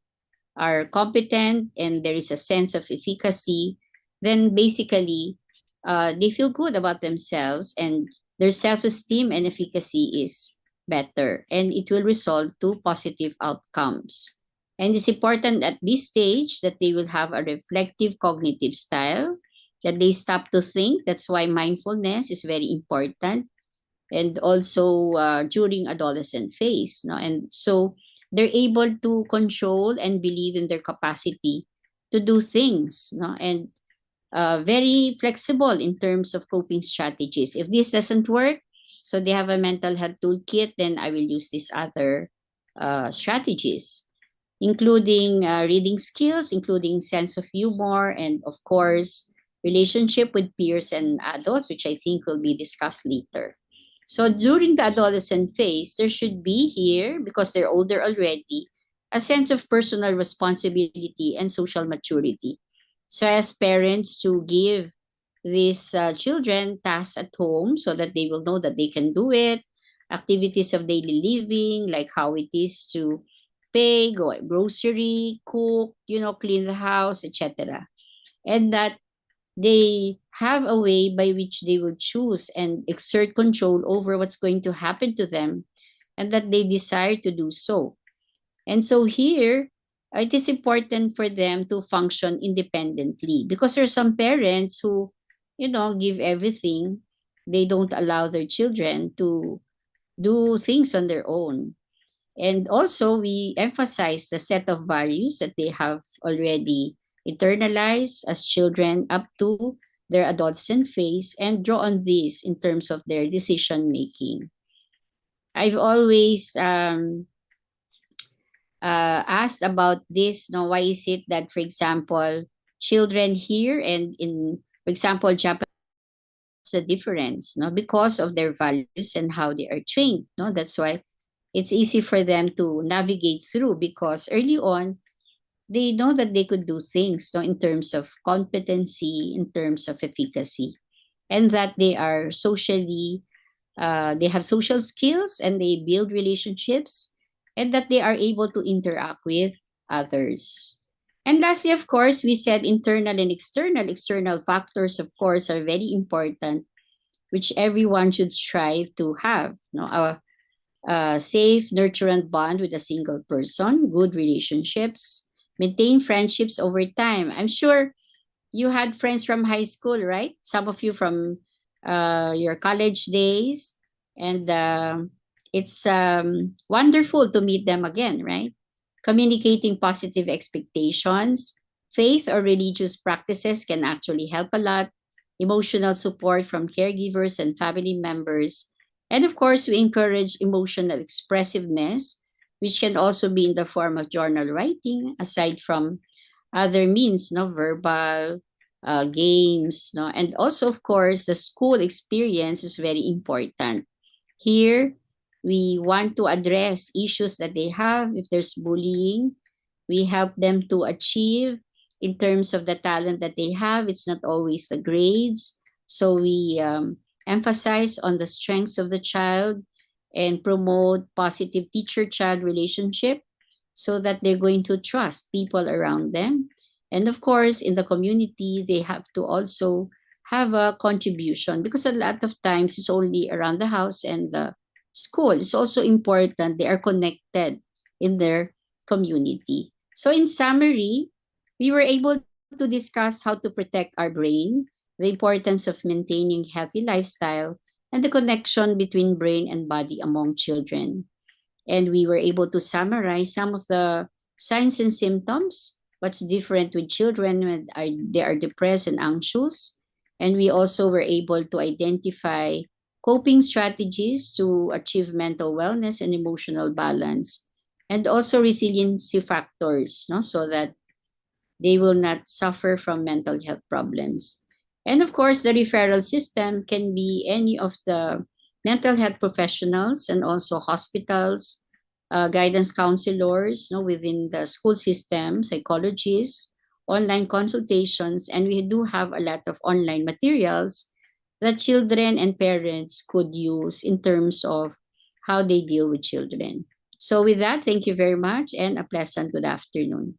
are competent and there is a sense of efficacy, then basically they feel good about themselves, and their self-esteem and efficacy is better, and it will result to positive outcomes. And it's important at this stage that they will have a reflective cognitive style, that they stop to think. That's why mindfulness is very important. And also during adolescent phase. And so they're able to control and believe in their capacity to do things, and very flexible in terms of coping strategies. If this doesn't work, so they have a mental health toolkit, then I will use these other strategies, including reading skills, including sense of humor, and of course, relationship with peers and adults, which I think will be discussed later. So during the adolescent phase, there should be here, because they're older already, a sense of personal responsibility and social maturity. So as parents, to give these children tasks at home so that they will know that they can do it, activities of daily living, like how it is to pay, go grocery, cook, clean the house, etc. And that they have a way by which they will choose and exert control over what's going to happen to them, and that they desire to do so. And so here, it is important for them to function independently, because there are some parents who, give everything, they don't allow their children to do things on their own. And also, we emphasize the set of values that they have already internalized as children up to their adolescent phase and draw on this in terms of their decision making. I've always asked about this. No, why is it that, for example, children here and in, for example, Japan, the difference, no, because of their values and how they are trained. No, that's why it's easy for them to navigate through because early on they know that they could do things, no, in terms of competency, in terms of efficacy, and that they are socially, they have social skills and they build relationships, and that they are able to interact with others. And lastly, of course, we said internal and external. External factors, of course, are very important, which everyone should strive to have. No, a safe, nurturant bond with a single person, good relationships, maintain friendships over time. I'm sure you had friends from high school, right? Some of you from your college days, and it's wonderful to meet them again, right? Communicating positive expectations, faith or religious practices can actually help a lot. Emotional support from caregivers and family members. And of course, we encourage emotional expressiveness, which can also be in the form of journal writing, aside from other means, no, verbal, games, no, and also, of course, the school experience is very important. Here, we want to address issues that they have. If there's bullying, we help them to achieve in terms of the talent that they have. It's not always the grades. So we emphasize on the strengths of the child and promote positive teacher-child relationship so that they're going to trust people around them. And of course, in the community, they have to also have a contribution because a lot of times it's only around the house and the school. It's also important they are connected in their community. So in summary, we were able to discuss how to protect our brain, the importance of maintaining healthy lifestyle, and the connection between brain and body among children. And we were able to summarize some of the signs and symptoms, what's different with children when they are depressed and anxious. And we also were able to identify coping strategies to achieve mental wellness and emotional balance, and also resiliency factors, no, so that they will not suffer from mental health problems. And of course, the referral system can be any of the mental health professionals and also hospitals, guidance counselors, no, within the school system, psychologists, online consultations, and we do have a lot of online materials that children and parents could use in terms of how they deal with children. So with that, thank you very much and a pleasant good afternoon.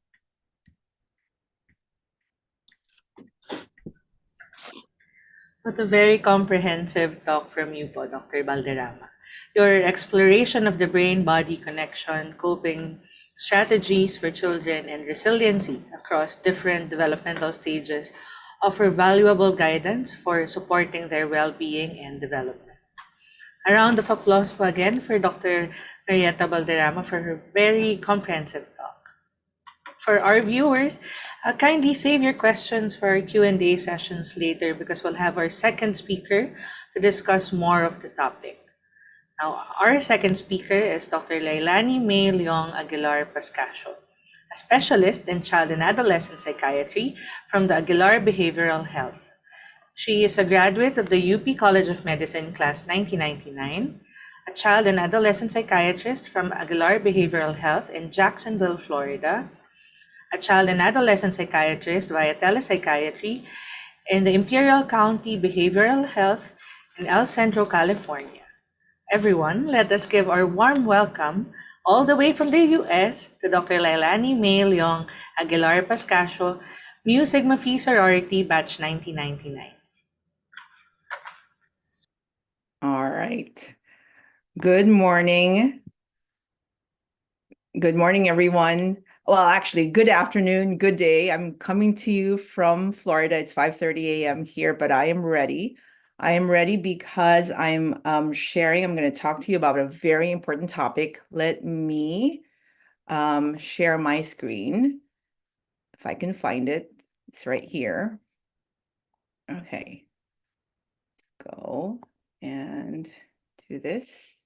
What a very comprehensive talk from you po, Dr. Balderrama. Your exploration of the brain-body connection, coping strategies for children, and resiliency across different developmental stages offer valuable guidance for supporting their well-being and development. A round of applause po again for Dr. Marietta Balderrama for her very comprehensive talk. For our viewers, kindly save your questions for our Q&A sessions later because we'll have our second speaker to discuss more of the topic. Now, our second speaker is Dr. Lailani May Leong Aguilar Pascasio, a specialist in child and adolescent psychiatry from the Aguilar Behavioral Health. She is a graduate of the UP College of Medicine Class 1999, a child and adolescent psychiatrist from Aguilar Behavioral Health in Jacksonville, Florida, a child and adolescent psychiatrist via telepsychiatry in the Imperial County Behavioral Health in El Centro, California. Everyone, let us give our warm welcome all the way from the US to Dr. Lailani May Leong Aguilar Pascasio, Mu Sigma Phi Sorority Batch 1999. All right. Good morning. Good morning, everyone. Well, actually, good afternoon, good day. I'm coming to you from Florida. It's 5:30 a.m. here, but I am ready I am ready because I'm sharing. I'm going to talk to you about a very important topic. Let me share my screen. If I can find it, it's right here. Okay. Let's go and do this.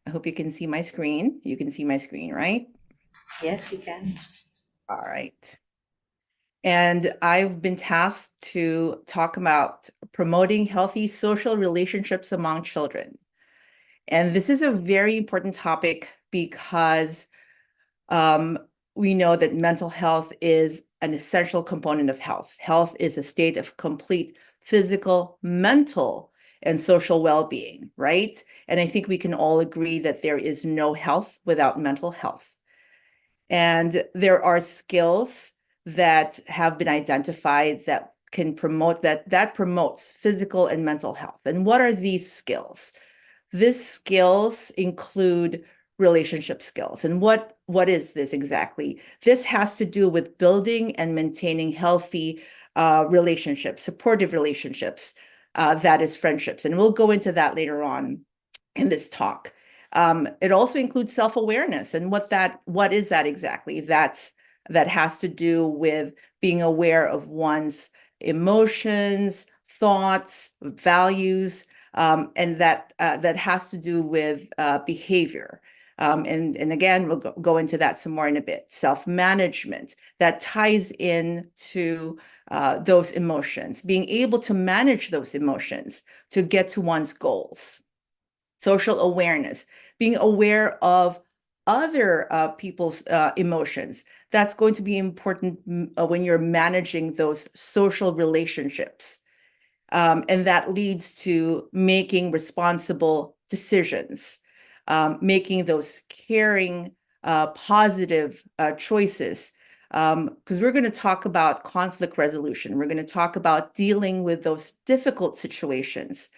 I hope you can see my screen. You can see my screen, right? Yes, we can. All right. And I've been tasked to talk about promoting healthy social relationships among children. And this is a very important topic because we know that mental health is an essential component of health. Health is a state of complete physical, mental, and social well-being, right? And I think we can all agree that there is no health without mental health. And there are skills that have been identified that can promote that promotes physical and mental health. And what are these skills? These skills include relationship skills. And what is this exactly? This has to do with building and maintaining healthy relationships, supportive relationships, that is friendships. And we'll go into that later on in this talk. It also includes self-awareness. And what is that exactly? That has to do with being aware of one's emotions, thoughts, values, and that has to do with behavior. And again, we'll go into that some more in a bit. Self-management, that ties in to those emotions, being able to manage those emotions to get to one's goals. Social awareness, being aware of other people's emotions. That's going to be important when you're managing those social relationships. And that leads to making responsible decisions, making those caring, positive choices. Because we're going to talk about conflict resolution. We're going to talk about dealing with those difficult situations,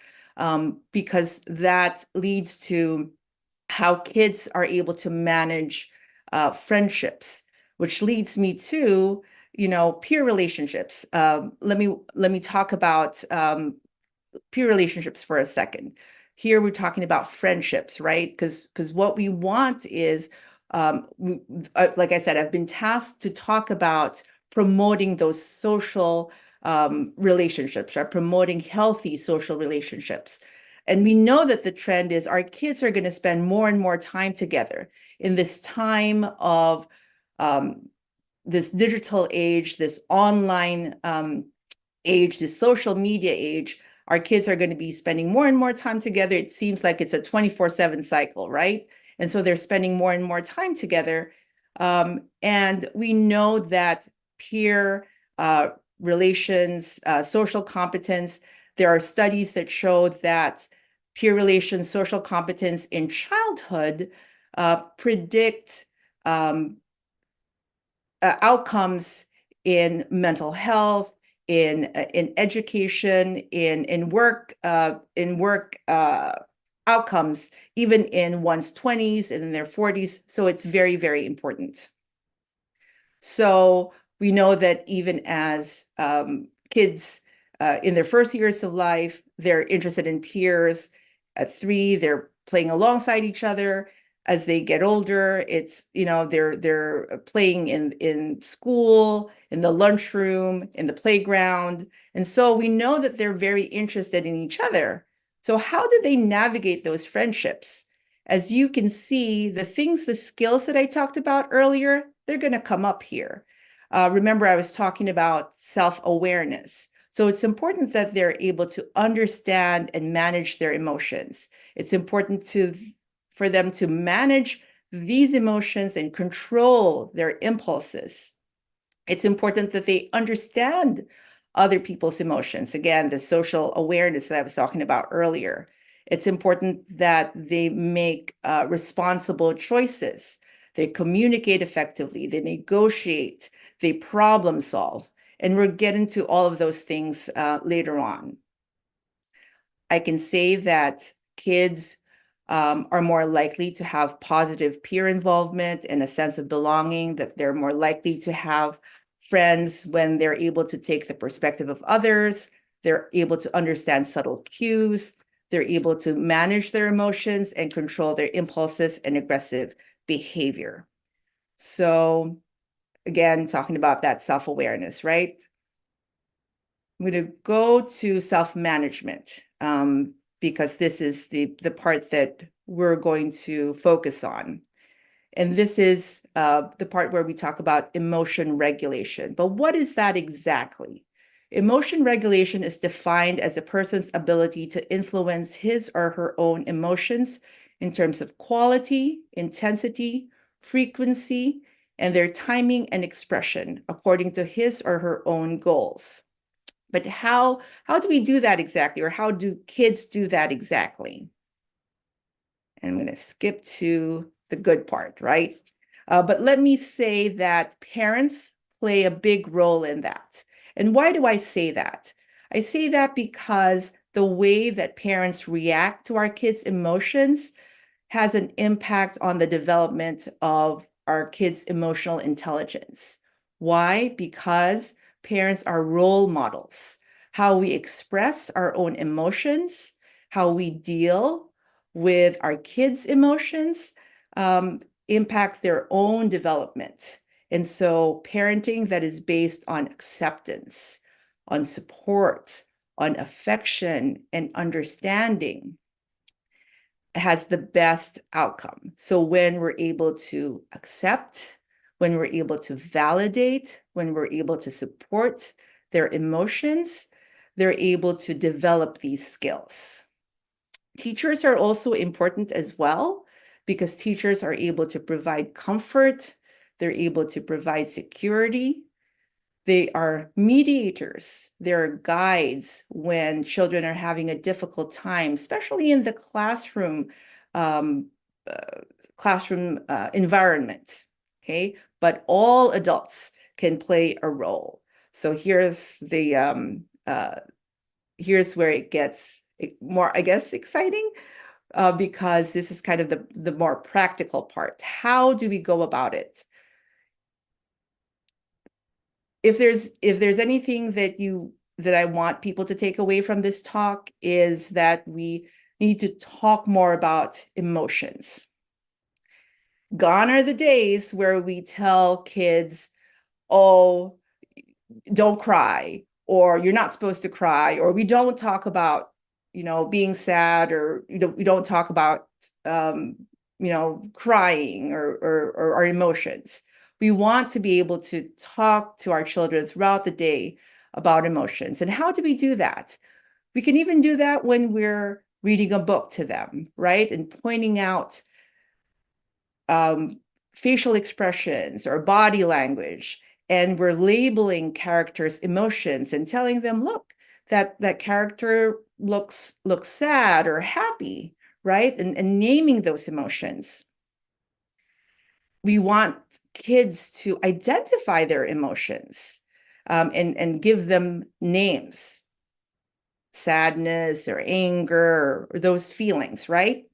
because that leads to how kids are able to manage friendships, which leads me to peer relationships. Let me talk about peer relationships for a second. Here we're talking about friendships, right? Because what we want is, like I said, I've been tasked to talk about promoting those social relationships, right? Promoting healthy social relationships. And we know that the trend is our kids are going to spend more and more time together in this time of this digital age, this online age, this social media age. Our kids are going to be spending more and more time together. It seems like it's a 24/7 cycle, right? And so they're spending more and more time together. And we know that peer relations, social competence, there are studies that show that peer relations, social competence in childhood predict outcomes in mental health, in education, in work outcomes, even in one's 20s and in their 40s. So it's very, very important. So we know that even as kids in their first years of life, they're interested in peers. At 3, they're playing alongside each other. As they get older, it's they're playing in school, in the lunchroom, in the playground, and so we know that they're very interested in each other. So how do they navigate those friendships? As you can see, the skills that I talked about earlier, they're going to come up here. Remember, I was talking about self-awareness. So it's important that they're able to understand and manage their emotions. It's important for them to manage these emotions and control their impulses. It's important that they understand other people's emotions. Again, the social awareness that I was talking about earlier. It's important that they make responsible choices. They communicate effectively, they negotiate, they problem solve. And we'll get into all of those things later on. I can say that kids are more likely to have positive peer involvement and a sense of belonging, that they're more likely to have friends when they're able to take the perspective of others, They're able to understand subtle cues. They're able to manage their emotions and control their impulses and aggressive behavior. So again, talking about that self-awareness, right? I'm going to go to self-management because this is the part that we're going to focus on. And this is the part where we talk about emotion regulation. But what is that exactly? Emotion regulation is defined as a person's ability to influence his or her own emotions in terms of quality, intensity, frequency, and their timing and expression according to his or her own goals. But how do we do that exactly, or how do kids do that exactly? And I'm going to skip to the good part, right? But let me say that parents play a big role in that. And why do I say that? I say that because the way that parents react to our kids' emotions has an impact on the development of our kids' emotional intelligence. Why? Because parents are role models. How we express our own emotions, how we deal with our kids' emotions, impact their own development. And so parenting that is based on acceptance, on support, on affection and understanding has the best outcome. So when we're able to accept, when we're able to validate, when we're able to support their emotions, they're able to develop these skills. Teachers are also important as well because teachers are able to provide comfort, they're able to provide security. They are mediators. They're guides when children are having a difficult time, especially in the classroom environment. Okay, but all adults can play a role. So here's where it gets more, I guess, exciting. Because this is kind of the more practical part. How do we go about it? If there's anything that I want people to take away from this talk is that we need to talk more about emotions. Gone are the days where we tell kids, oh, don't cry, or you're not supposed to cry, or we don't talk about, being sad, or we don't talk about crying or our emotions. We want to be able to talk to our children throughout the day about emotions. And how do we do that? We can even do that when we're reading a book to them, right? And pointing out facial expressions or body language. And we're labeling characters' emotions and telling them, look, that character looks sad or happy, right? And naming those emotions. We want kids to identify their emotions and give them names, sadness or anger or those feelings, right?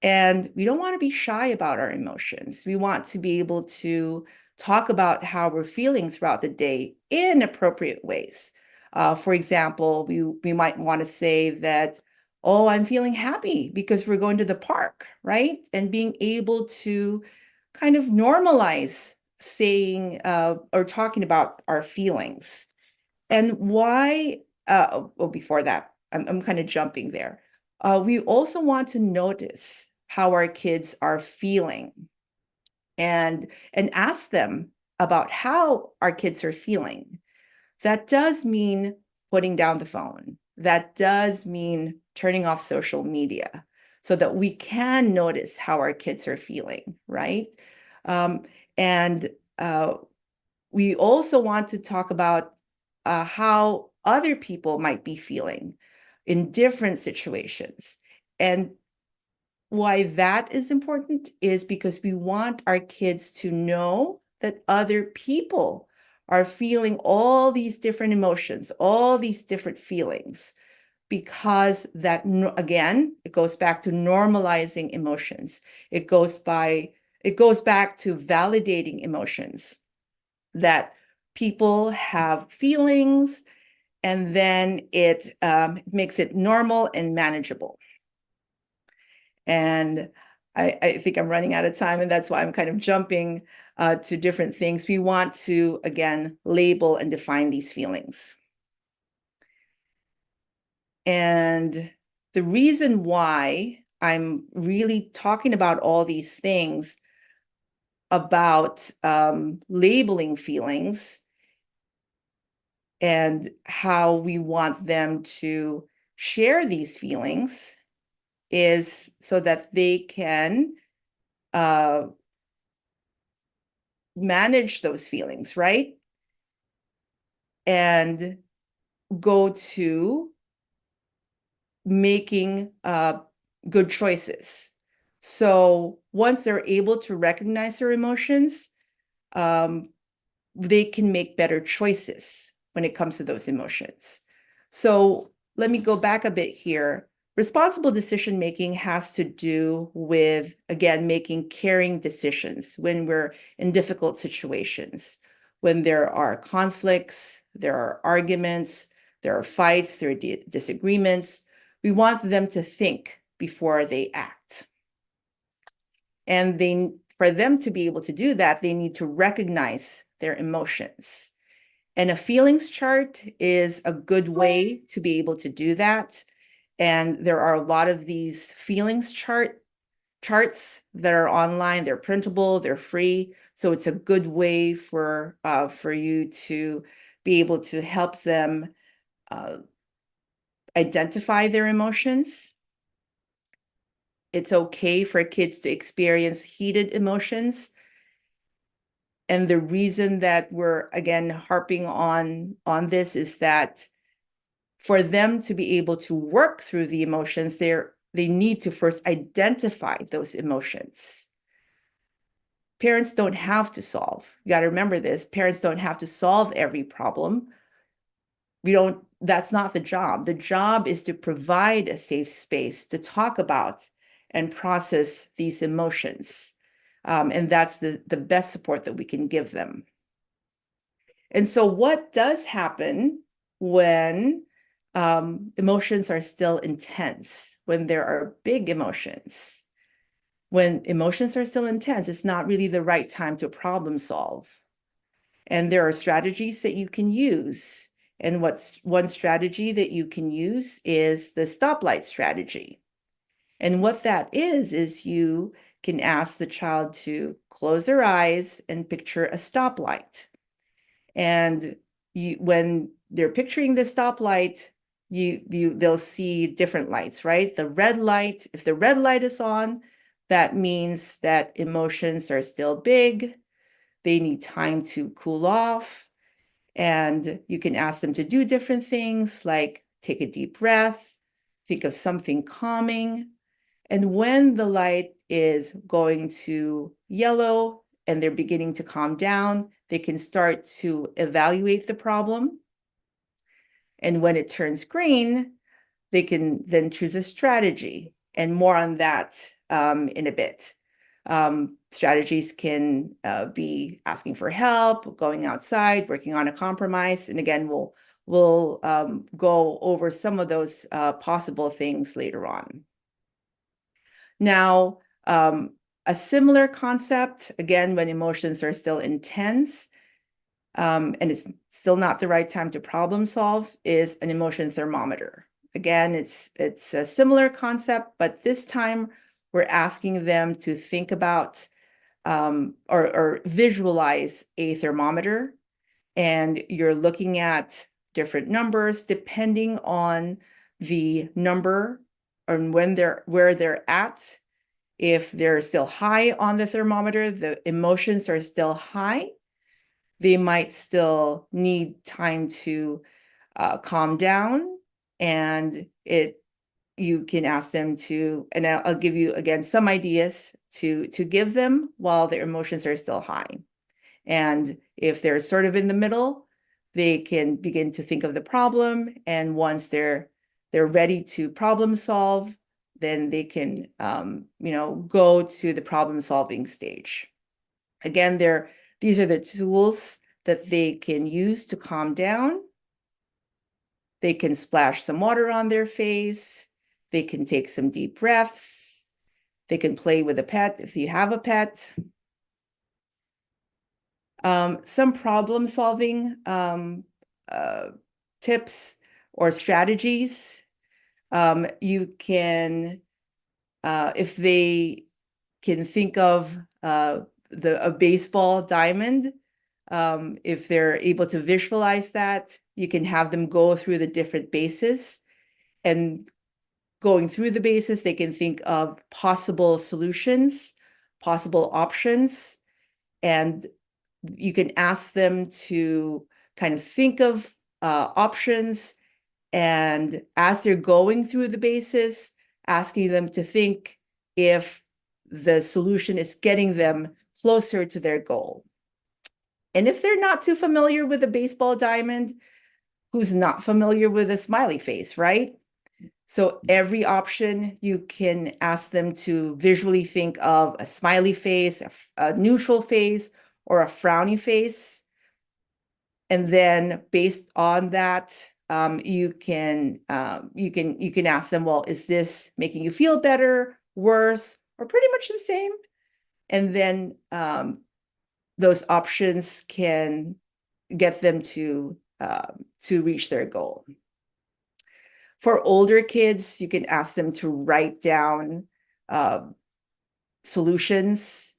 And we don't want to be shy about our emotions. We want to be able to talk about how we're feeling throughout the day in appropriate ways. For example, we might want to say that, oh, I'm feeling happy because we're going to the park, right? And being able to kind of normalize saying or talking about our feelings. And why, before that, I'm kind of jumping there. We also want to notice how our kids are feeling and ask them about how our kids are feeling. That does mean putting down the phone. That does mean turning off social media so that we can notice how our kids are feeling, right? And we also want to talk about how other people might be feeling in different situations. And why that is important is because we want our kids to know that other people are feeling all these different emotions, all these different feelings, because that, again, it goes back to normalizing emotions. It goes back to validating emotions, that people have feelings and then it makes it normal and manageable. And I think I'm running out of time, and that's why I'm kind of jumping to different things. We want to, again, label and define these feelings. And the reason why I'm really talking about all these things about labeling feelings and how we want them to share these feelings is so that they can manage those feelings, right? And go to making good choices. So once they're able to recognize their emotions, they can make better choices when it comes to those emotions. So let me go back a bit here. Responsible decision making has to do with, again, making caring decisions when we're in difficult situations, when there are conflicts, there are arguments, there are fights, there are disagreements. We want them to think before they act. And for them to be able to do that, they need to recognize their emotions. And a feelings chart is a good way to be able to do that. And there are a lot of these feelings charts that are online. They're printable, they're free. So it's a good way for you to be able to help them identify their emotions. It's okay for kids to experience heated emotions. And the reason that we're, again, harping on this is that for them to be able to work through the emotions, they need to first identify those emotions. Parents don't have to solve. You got to remember this. Parents don't have to solve every problem. That's not the job. The job is to provide a safe space to talk about and process these emotions. And that's the best support that we can give them. And so what does happen when emotions are still intense, when there are big emotions? When emotions are still intense, it's not really the right time to problem solve. And there are strategies that you can use. And what's one strategy that you can use is the stoplight strategy. And what that is you can ask the child to close their eyes and picture a stoplight. And when they're picturing the stoplight, they'll see different lights, right? The red light, if the red light is on, that means that emotions are still big. They need time to cool off. And you can ask them to do different things like take a deep breath, think of something calming. And when the light is going to yellow and they're beginning to calm down, they can start to evaluate the problem. And when it turns green, they can then choose a strategy. And more on that in a bit. Strategies can be asking for help, going outside, working on a compromise. And again, we'll go over some of those possible things later on. Now, a similar concept, again, when emotions are still intense, and it's still not the right time to problem solve, is an emotion thermometer. Again, it's a similar concept, but this time we're asking them to think about or visualize a thermometer, and you're looking at different numbers depending on the number and where they're at. If they're still high on the thermometer, the emotions are still high, they might still need time to calm down, and you can ask them to, and I'll give you again some ideas to give them while their emotions are still high. And if they're sort of in the middle, they can begin to think of the problem, and once they're ready to problem solve, then they can go to the problem solving stage. Again, these are the tools that they can use to calm down. They can splash some water on their face. They can take some deep breaths. They can play with a pet if you have a pet. Some problem-solving tips or strategies. You can, if they can think of a baseball diamond, if they're able to visualize that, you can have them go through the different bases, and going through the bases, they can think of possible solutions, possible options, and you can ask them to kind of think of options, and as they're going through the bases, asking them to think if the solution is getting them closer to their goal. And if they're not too familiar with a baseball diamond, who's not familiar with a smiley face, right? So every option, you can ask them to visually think of a smiley face, a neutral face, or a frowny face. And then based on that, you can ask them, well, is this making you feel better, worse, or pretty much the same? And then those options can get them to reach their goal. For older kids, you can ask them to write down solutions.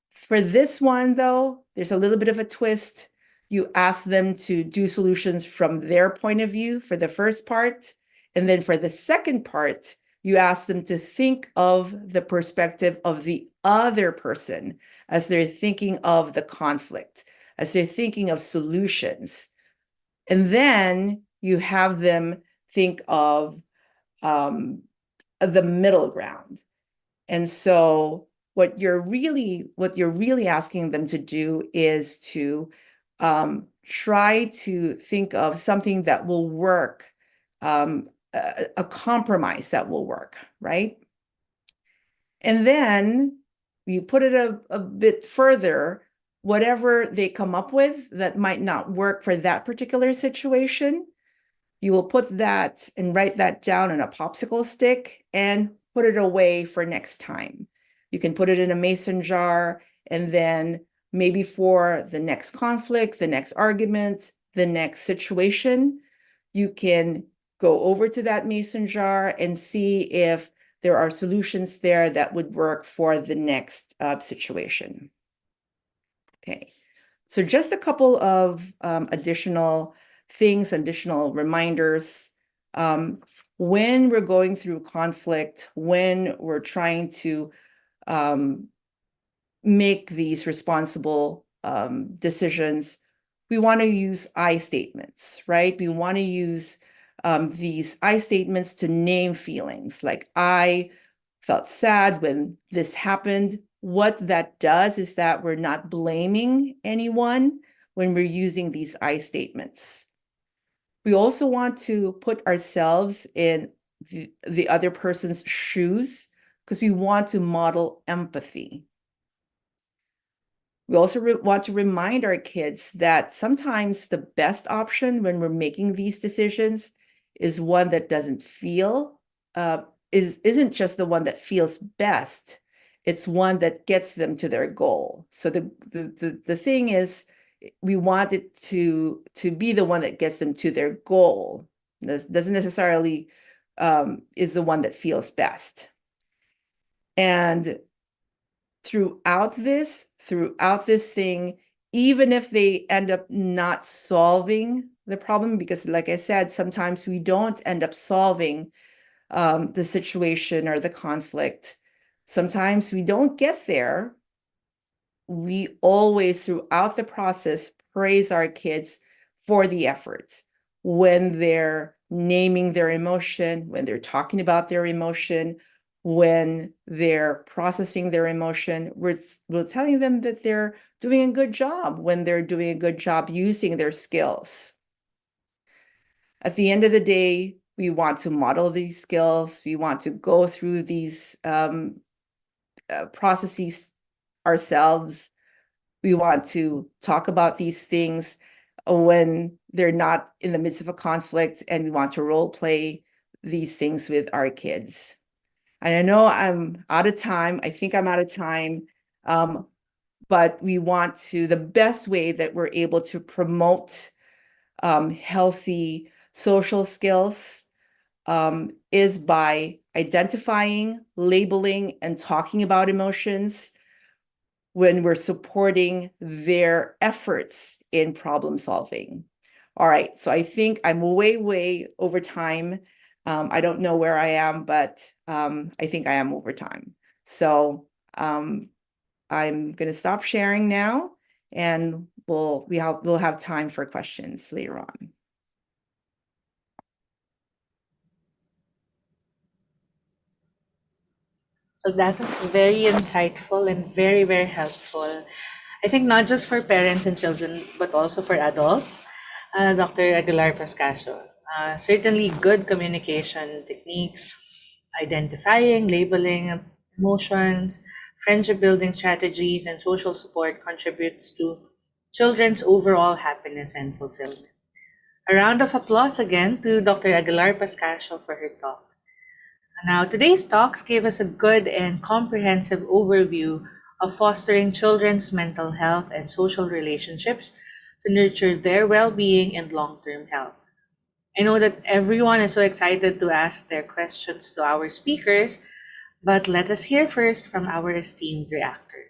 For this one, though, there's a little bit of a twist. You ask them to do solutions from their point of view for the first part. And then for the second part, you ask them to think of the perspective of the other person as they're thinking of the conflict, as they're thinking of solutions. And then you have them think of the middle ground. And so what you're really asking them to do is to try to think of something that will work, a compromise that will work, right? And then you put it a bit further, whatever they come up with that might not work for that particular situation, you will put that and write that down on a popsicle stick and put it away for next time. You can put it in a mason jar, and then maybe for the next conflict, the next argument, the next situation, you can go over to that mason jar and see if there are solutions there that would work for the next situation. Okay, so just a couple of additional things, additional reminders. When we're going through conflict, when we're trying to make these responsible decisions, we want to use I statements, right? We want to use these I statements to name feelings, like I felt sad when this happened. What that does is that we're not blaming anyone when we're using these I statements. We also want to put ourselves in the other person's shoes because we want to model empathy. We also want to remind our kids that sometimes the best option when we're making these decisions is one that doesn't feel, isn't just the one that feels best. It's one that gets them to their goal. So the thing is, we want it to be the one that gets them to their goal. This doesn't necessarily is the one that feels best. And throughout this thing, even if they end up not solving the problem, because like I said, sometimes we don't end up solving the situation or the conflict. Sometimes we don't get there. We always, throughout the process, praise our kids for the efforts. When they're naming their emotion, when they're talking about their emotion, when they're processing their emotion, we're telling them that they're doing a good job, when they're doing a good job using their skills. At the end of the day, we want to model these skills. We want to go through these processes ourselves. We want to talk about these things when they're not in the midst of a conflict, and we want to role play these things with our kids. And I know I'm out of time. I think I'm out of time. But we want to, the best way that we're able to promote healthy social skills is by identifying, labeling, and talking about emotions when we're supporting their efforts in problem solving. All right, so I think I'm way over time. I don't know where I am, but I think I am over time. So I'm going to stop sharing now, and we'll have time for questions later on. So that was very insightful and very, very helpful. I think not just for parents and children, but also for adults. Dr. Aguilar Pascasio. Certainly good communication techniques, identifying, labeling emotions, friendship building strategies, and social support contributes to children's overall happiness and fulfillment. A round of applause again to Dr. Aguilar Pascasio for her talk. Now, today's talks gave us a good and comprehensive overview of fostering children's mental health and social relationships to nurture their well-being and long-term health. I know that everyone is so excited to ask their questions to our speakers, but let us hear first from our esteemed reactor.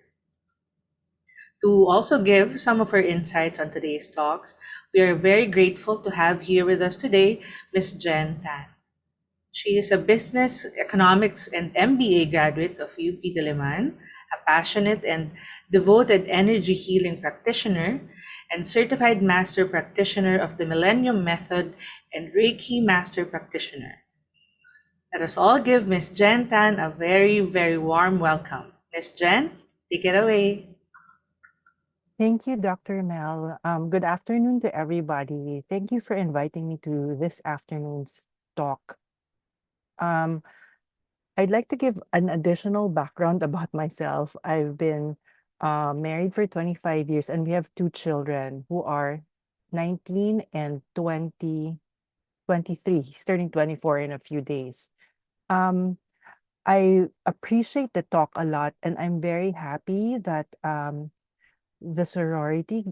To also give some of her insights on today's talks, we are very grateful to have here with us today Ms. Jen Tan. She is a business, economics, and MBA graduate of UP Diliman, a passionate and devoted energy healing practitioner, and certified master practitioner of the Millennium Method and Reiki master practitioner. Let us all give Ms. Jen Tan a very, very warm welcome. Ms. Jen, take it away. Thank you, Dr. Mel. Good afternoon to everybody. Thank you for inviting me to this afternoon's talk. Um, I'd like to give an additional background about myself. I've been married for 25 years, and we have two children who are 19 and 23. He's turning 24 in a few days. I appreciate the talk a lot, and I'm very happy that the sorority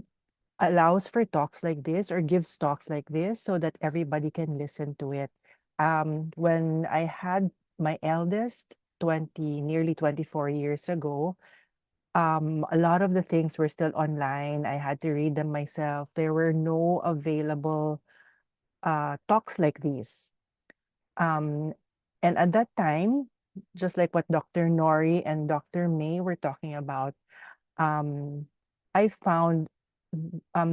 allows for talks like this or gives talks like this so that everybody can listen to it. When I had my eldest, nearly 24 years ago, a lot of the things were still online. I had to read them myself. There were no available talks like these. And at that time, just like what Dr. Nori and Dr. May were talking about, I found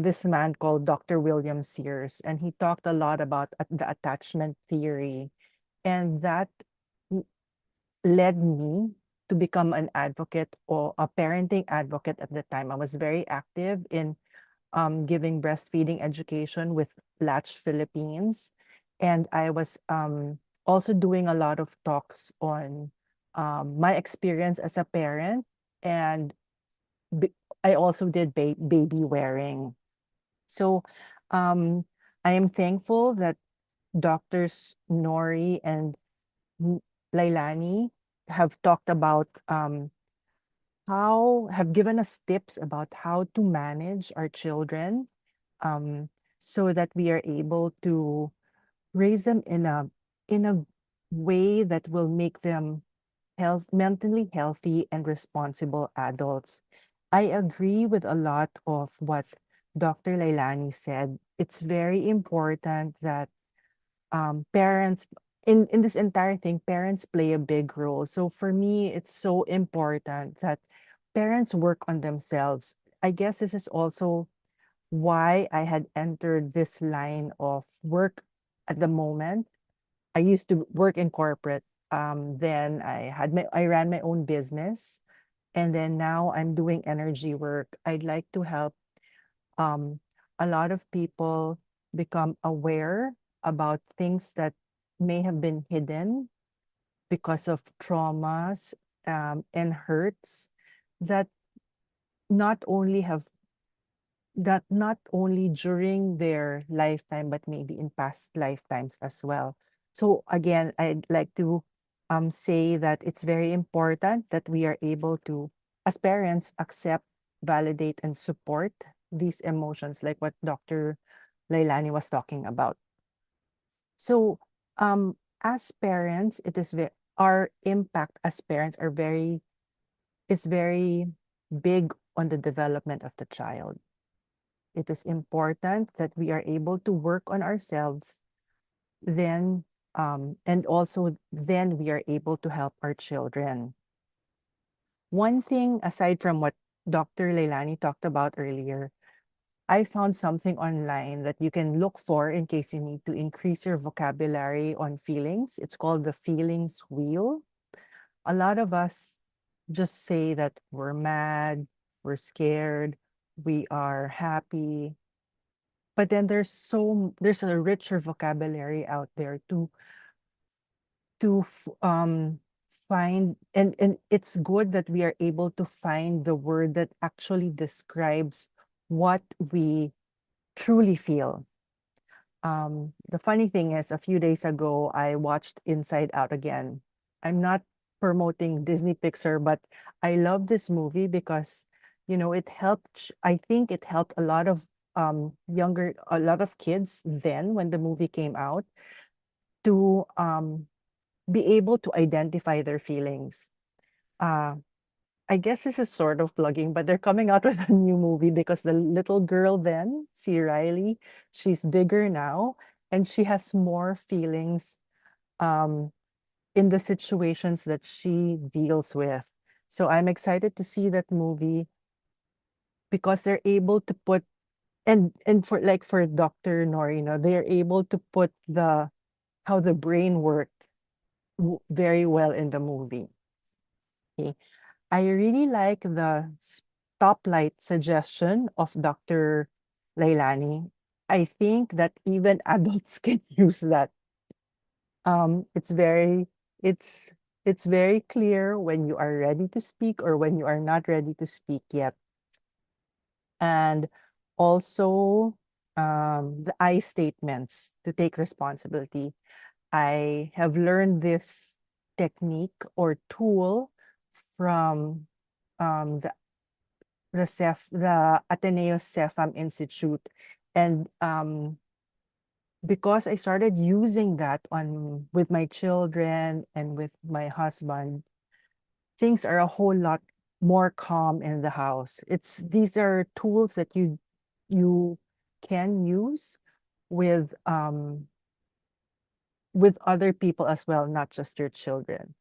this man called Dr. William Sears, and he talked a lot about the attachment theory. And that led me to become an advocate or a parenting advocate at the time. I was very active in giving breastfeeding education with Latch Philippines. And I was also doing a lot of talks on my experience as a parent, and I also did baby wearing. So I am thankful that Doctors Nori and Lailani have talked about have given us tips about how to manage our children, so that we are able to raise them in a way that will make them mentally healthy and responsible adults. I agree with a lot of what Dr. Lailani said. It's very important that parents in this entire thing, parents play a big role. So for me, it's so important that parents work on themselves. I guess this is also why I had entered this line of work at the moment. I used to work in corporate. Then I ran my own business, and then now I'm doing energy work. I'd like to help um, a lot of people become aware about things that may have been hidden because of traumas and hurts that not only have that not only during their lifetime, but maybe in past lifetimes as well. So again, I'd like to say that it's very important that we are able to, as parents, accept, validate, and support these emotions, like what Dr. Lailani was talking about. So as parents, it is our impact as parents is very big on the development of the child. It is important that we are able to work on ourselves, then and also then we are able to help our children. One thing aside from what Dr. Leilani talked about earlier, I found something online that you can look for in case you need to increase your vocabulary on feelings. It's called the feelings wheel. A lot of us just say that we're mad, we're scared, we are happy. But then there's a richer vocabulary out there to find, and it's good that we are able to find the word that actually describes what we truly feel. The funny thing is, a few days ago, I watched Inside Out again. I'm not promoting Disney Pixar, but I love this movie because, it helped, I think it helped a lot of a lot of kids then when the movie came out to be able to identify their feelings. Uh, I guess this is sort of plugging, but they're coming out with a new movie because the little girl then, C. Riley, she's bigger now and she has more feelings um, in the situations that she deals with. So I'm excited to see that movie because they're able to put and for Dr. Nori, they're able to put the how the brain worked very well in the movie. Okay. I really like the stoplight suggestion of Dr. Leilani. I think that even adults can use that. It's it's it's very clear when you are ready to speak or when you are not ready to speak yet. And also the I statements to take responsibility. I have learned this technique or tool from the Ateneo Cepham Institute. And because I started using that with my children and with my husband, things are a whole lot more calm in the house. These are tools that you can use with other people as well, not just your children.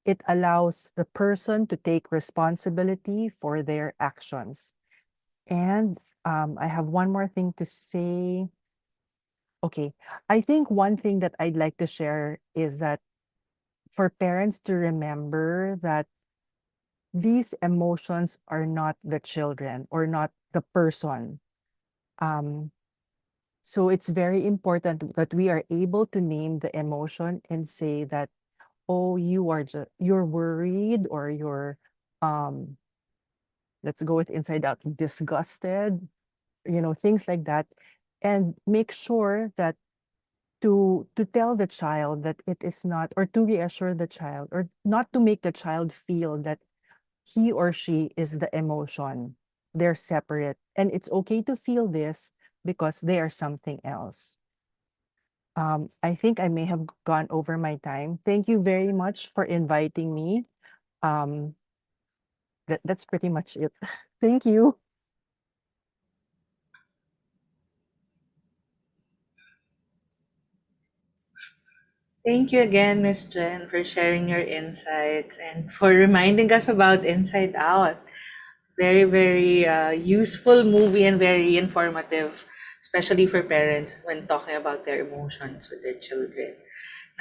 It allows the person to take responsibility for their actions. And I have one more thing to say. Okay, I think one thing that I'd like to share is that for parents to remember that these emotions are not the children or not the person. Um, so it's very important that we are able to name the emotion and say that, oh, you're worried or you're let's go with inside out, disgusted, things like that. And make sure that to tell the child that it is not, or to reassure the child, or not to make the child feel that he or she is the emotion. They're separate. And it's okay to feel this because they are something else. I think I may have gone over my time. Thank you very much for inviting me. Um, that's pretty much it. Thank you. Thank you again, Miss Jen, for sharing your insights and for reminding us about Inside Out. Very, very useful movie and very informative, especially for parents when talking about their emotions with their children.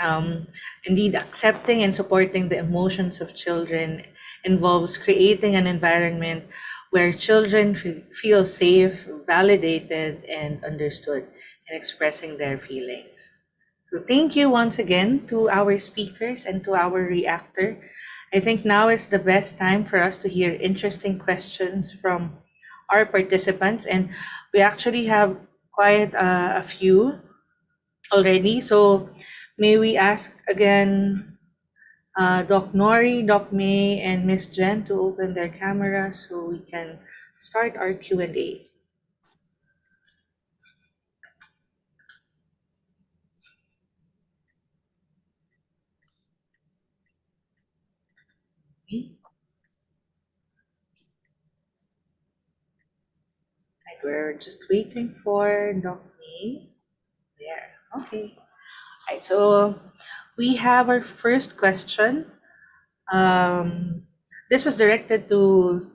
Um, Indeed, accepting and supporting the emotions of children involves creating an environment where children feel safe, validated, and understood in expressing their feelings. So thank you once again to our speakers and to our reactor. I think now is the best time for us to hear interesting questions from our participants, and we actually have quite a few already. So may we ask again Doc Nori, Doc May, and Miss Jen to open their cameras so we can start our Q&A. And we're just waiting for Doc May. There. Okay. Right. So we have our first question. This was directed to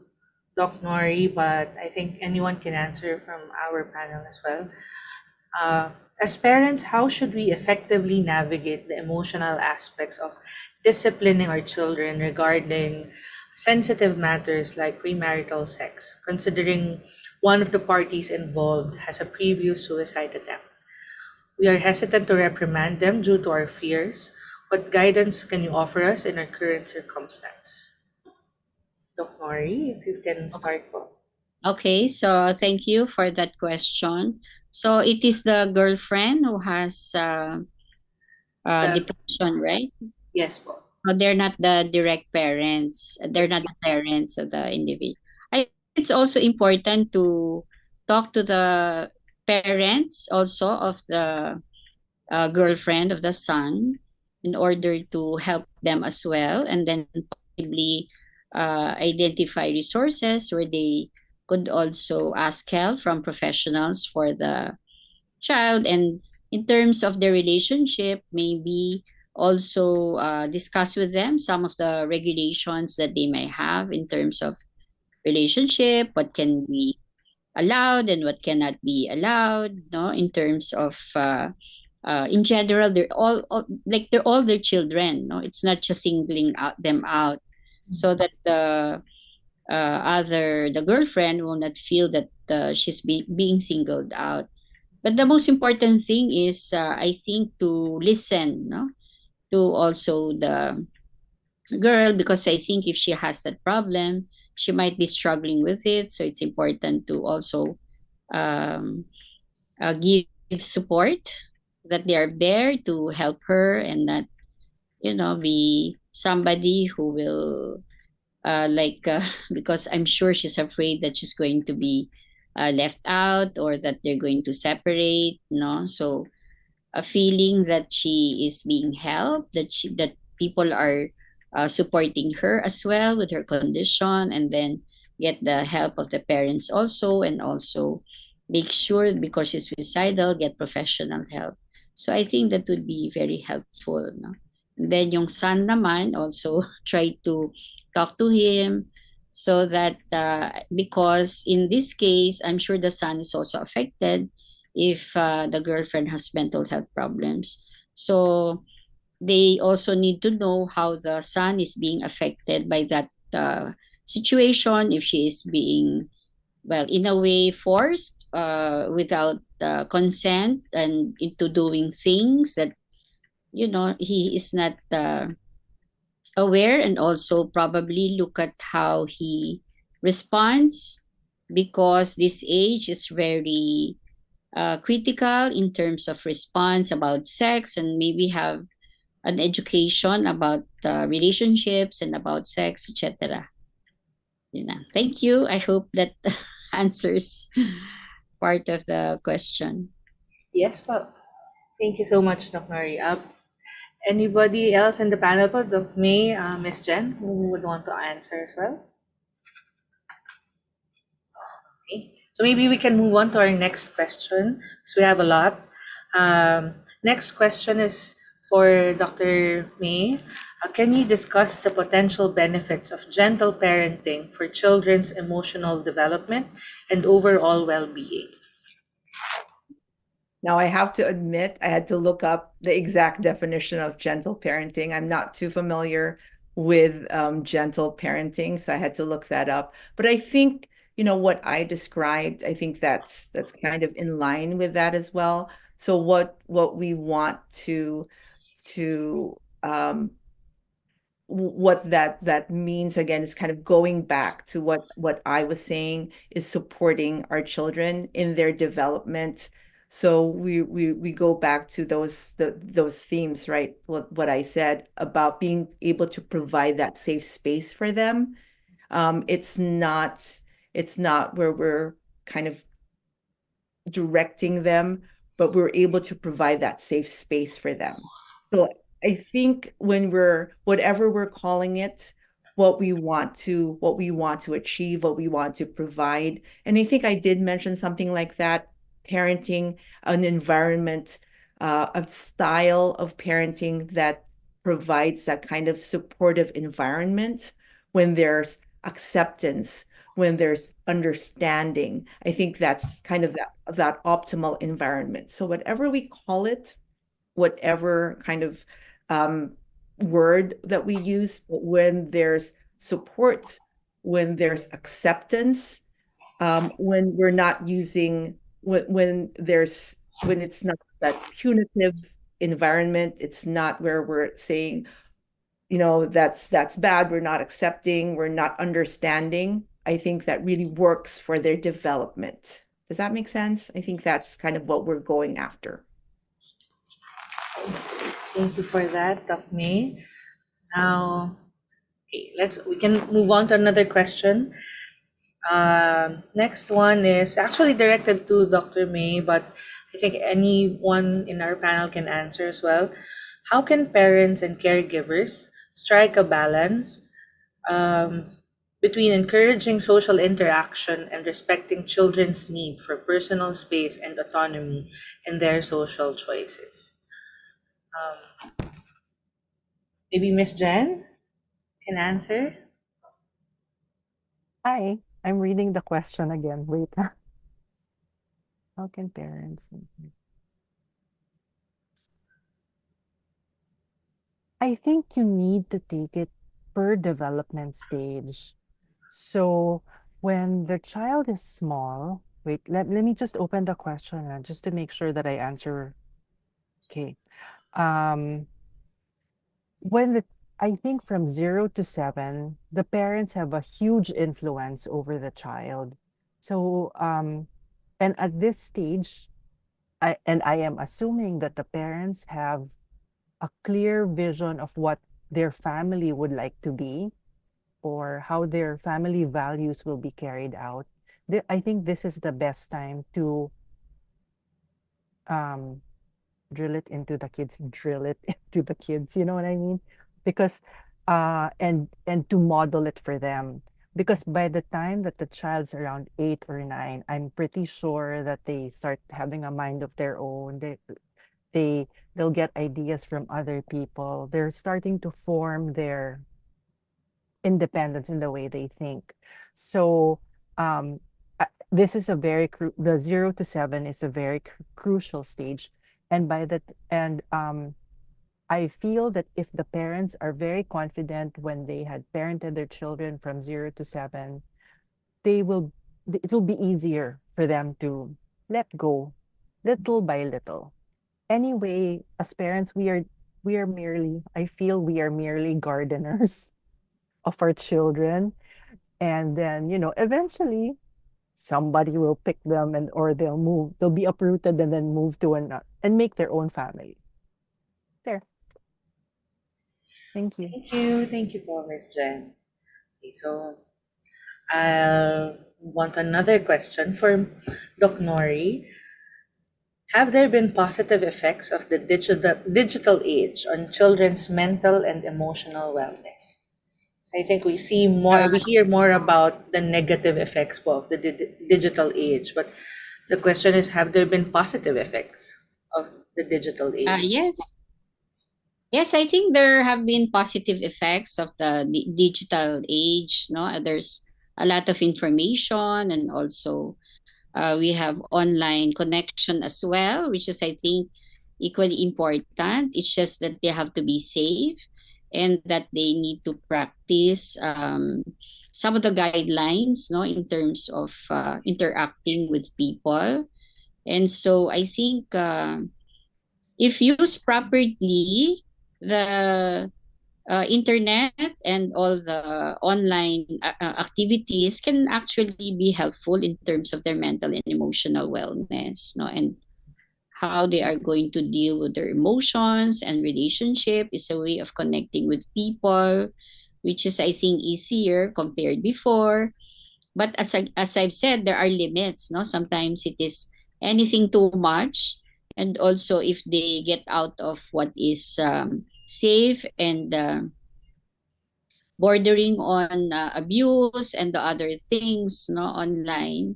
Doc Nori, but I think anyone can answer from our panel as well. As parents, how should we effectively navigate the emotional aspects of disciplining our children regarding sensitive matters like premarital sex, considering one of the parties involved has a previous suicide attempt? We are hesitant to reprimand them due to our fears. What guidance can you offer us in our current circumstance? Dr. Nori, if you can start po. Okay, so thank you for that question. So it is the girlfriend who has depression, right? Yes po. They're not the direct parents. They're not the parents of the individual. I think it's also important to talk to the parents also of the girlfriend of the son in order to help them as well, and then possibly identify resources where they could also ask help from professionals for the child. And in terms of the relationship, maybe also discuss with them some of the regulations that they may have in terms of relationship, what can be allowed and what cannot be allowed, no, in terms of in general, they're all like they're all their children, no, it's not just singling them out, so that the girlfriend will not feel that she's being singled out. But the most important thing is, I think, to listen, no, to also the girl, because I think if she has that problem, she might be struggling with it. So it's important to also um, give support, that they are there to help her, and not, be somebody who will because I'm sure she's afraid that she's going to be left out, or that they're going to separate, no. So a feeling that she is being helped, that people are supporting her as well with her condition, and then get the help of the parents also, and also make sure, because she's suicidal, get professional help. So I think that would be very helpful, no? And then yung son naman also try to talk to him, so that because in this case, I'm sure the son is also affected if the girlfriend has mental health problems. So they also need to know how the son is being affected by that situation, if she is being, well, in a way, forced without consent, and into doing things that, he is not aware, and also probably look at how he responds, because this age is very critical in terms of response about sex, and maybe have an education about relationships and about sex, etc. Thank you. I hope that answers part of the question. Yes po. Thank you so much, Dr. Nori. Anybody else in the panel po? Doc May, Miss Jen, who would want to answer as well? Okay. So maybe we can move on to our next question. So we have a lot. Next question is for Dr. May. Can you discuss the potential benefits of gentle parenting for children's emotional development and overall well-being? Now, I have to admit, I had to look up the exact definition of gentle parenting. I'm not too familiar with gentle parenting, so I had to look that up. But I think, what I described, I think that's kind of in line with that as well. So what we want to what that means again is kind of going back to what I was saying, is supporting our children in their development. So we go back to those themes, right? What I said about being able to provide that safe space for them. It's not where we're kind of directing them, but we're able to provide that safe space for them. So I think when whatever we're calling it, what we want to achieve, what we want to provide. And I think I did mention something like that, parenting, an environment, a style of parenting that provides that kind of supportive environment when there's acceptance, when there's understanding. I think that's kind of that optimal environment. So whatever we call it, whatever kind of word that we use, but when there's support, when there's acceptance, when we're not using, when it's not that punitive environment, it's not where we're saying, that's bad, we're not accepting, we're not understanding. I think that really works for their development. Does that make sense? I think that's kind of what we're going after. Thank you for that, Doc May. Now, okay, we can move on to another question. Next one is actually directed to Dr. May, but I think anyone in our panel can answer as well. How can parents and caregivers strike a balance between encouraging social interaction and respecting children's need for personal space and autonomy in their social choices? Maybe Miss Jen can answer. Hi, I'm reading the question again. Wait. How can parents? I think you need to take it per development stage. So when the child is small, wait, let me just open the question just to make sure that I answer. Okay. When I think from 0 to 7, the parents have a huge influence over the child. So, and at this stage, I am assuming that the parents have a clear vision of what their family would like to be, or how their family values will be carried out. I think this is the best time to um, drill it into the kids, you know what I mean? Because and to model it for them. Because by the time that the child's around 8 or 9, I'm pretty sure that they start having a mind of their own. They'll get ideas from other people. They're starting to form their independence in the way they think. So this is the 0 to 7 is a very crucial stage, and I feel that if the parents are very confident when they had parented their children from 0 to 7, it will be easier for them to let go little by little. Anyway, as parents, I feel we are merely gardeners of our children. And then, eventually somebody will pick them or they'll be uprooted and then move to and make their own family. There. Thank you. Thank you po, Miss Jen. Okay, so I'll move on to another question for Doc Nori. Have there been positive effects of the digital age on children's mental and emotional wellness? So I think we hear more about the negative effects of the digital age, but the question is, have there been positive effects of the digital age? Yes. Yes, I think there have been positive effects of the digital age. No, there's a lot of information, and also we have online connection as well, which is, I think, equally important. It's just that they have to be safe and that they need to practice some of the guidelines, no, in terms of interacting with people. And so I think if used properly, the internet and all the online activities can actually be helpful in terms of their mental and emotional wellness, no, and how they are going to deal with their emotions and relationship is a way of connecting with people, which is, I think, easier compared before. But as I've said, there are limits, no, sometimes it is anything too much, and also if they get out of what is safe and bordering on abuse and the other things, no, online,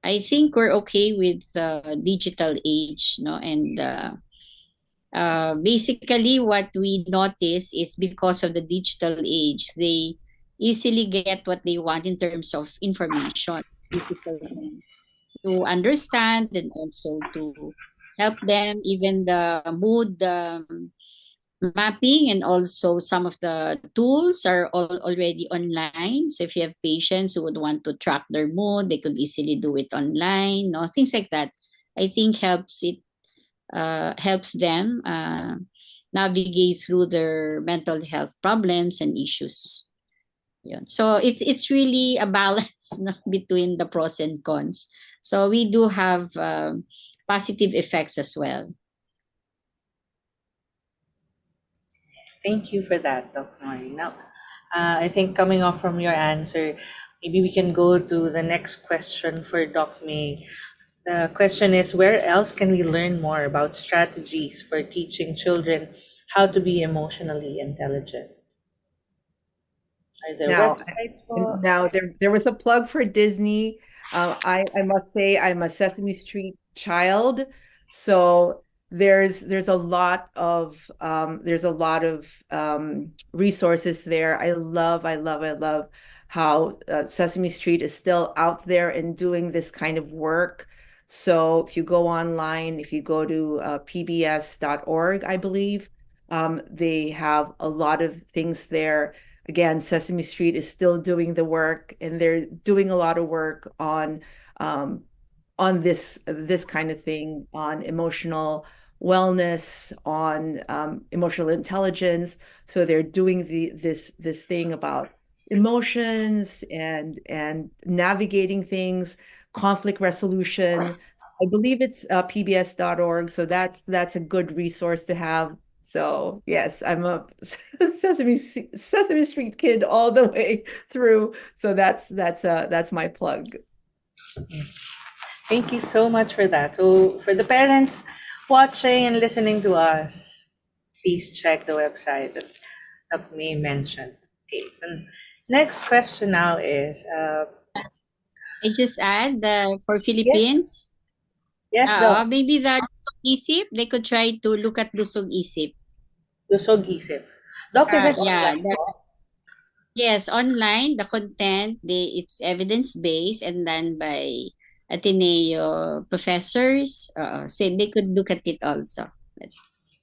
I think we're okay with the digital age, no, and basically what we notice is because of the digital age, they easily get what they want in terms of information, difficult to understand and also to help them, even the mood mapping and also some of the tools are already online. So if you have patients who would want to track their mood, they could easily do it online, no, things like that. I think helps them navigate through their mental health problems and issues. Yun. So it's really a balance, no, between the pros and cons. So we do have positive effects as well. Thank you for that, Dr. Mari. Now, I think coming off from your answer, maybe we can go to the next question for Doc May. The question is, where else can we learn more about strategies for teaching children how to be emotionally intelligent? Are there Now, websites for? now there was a plug for Disney. I must say I'm a Sesame Street child, so there's a lot of resources there. I love how Sesame Street is still out there and doing this kind of work. So if you go online, if you go to pbs.org, I believe, they have a lot of things there. Again, Sesame Street is still doing the work, and they're doing a lot of work on this kind of thing, on emotional wellness, on emotional intelligence. So they're doing this thing about emotions and navigating things, conflict resolution. I believe it's pbs.org, so that's a good resource to have. So yes, I'm a Sesame Street kid all the way through. So that's my plug. Thank you so much for that. So for the parents watching and listening to us, please check the website that Dr. May mentioned. Okay, so next question now is I just add for Philippines. Yes, Doc. Maybe the Isip, they could try to look at Lusog Isip. Lusog Isip. Doc, is it Yeah, online? yes, online, the content, it's evidence-based and done by Ateneo professors. So they could look at it also.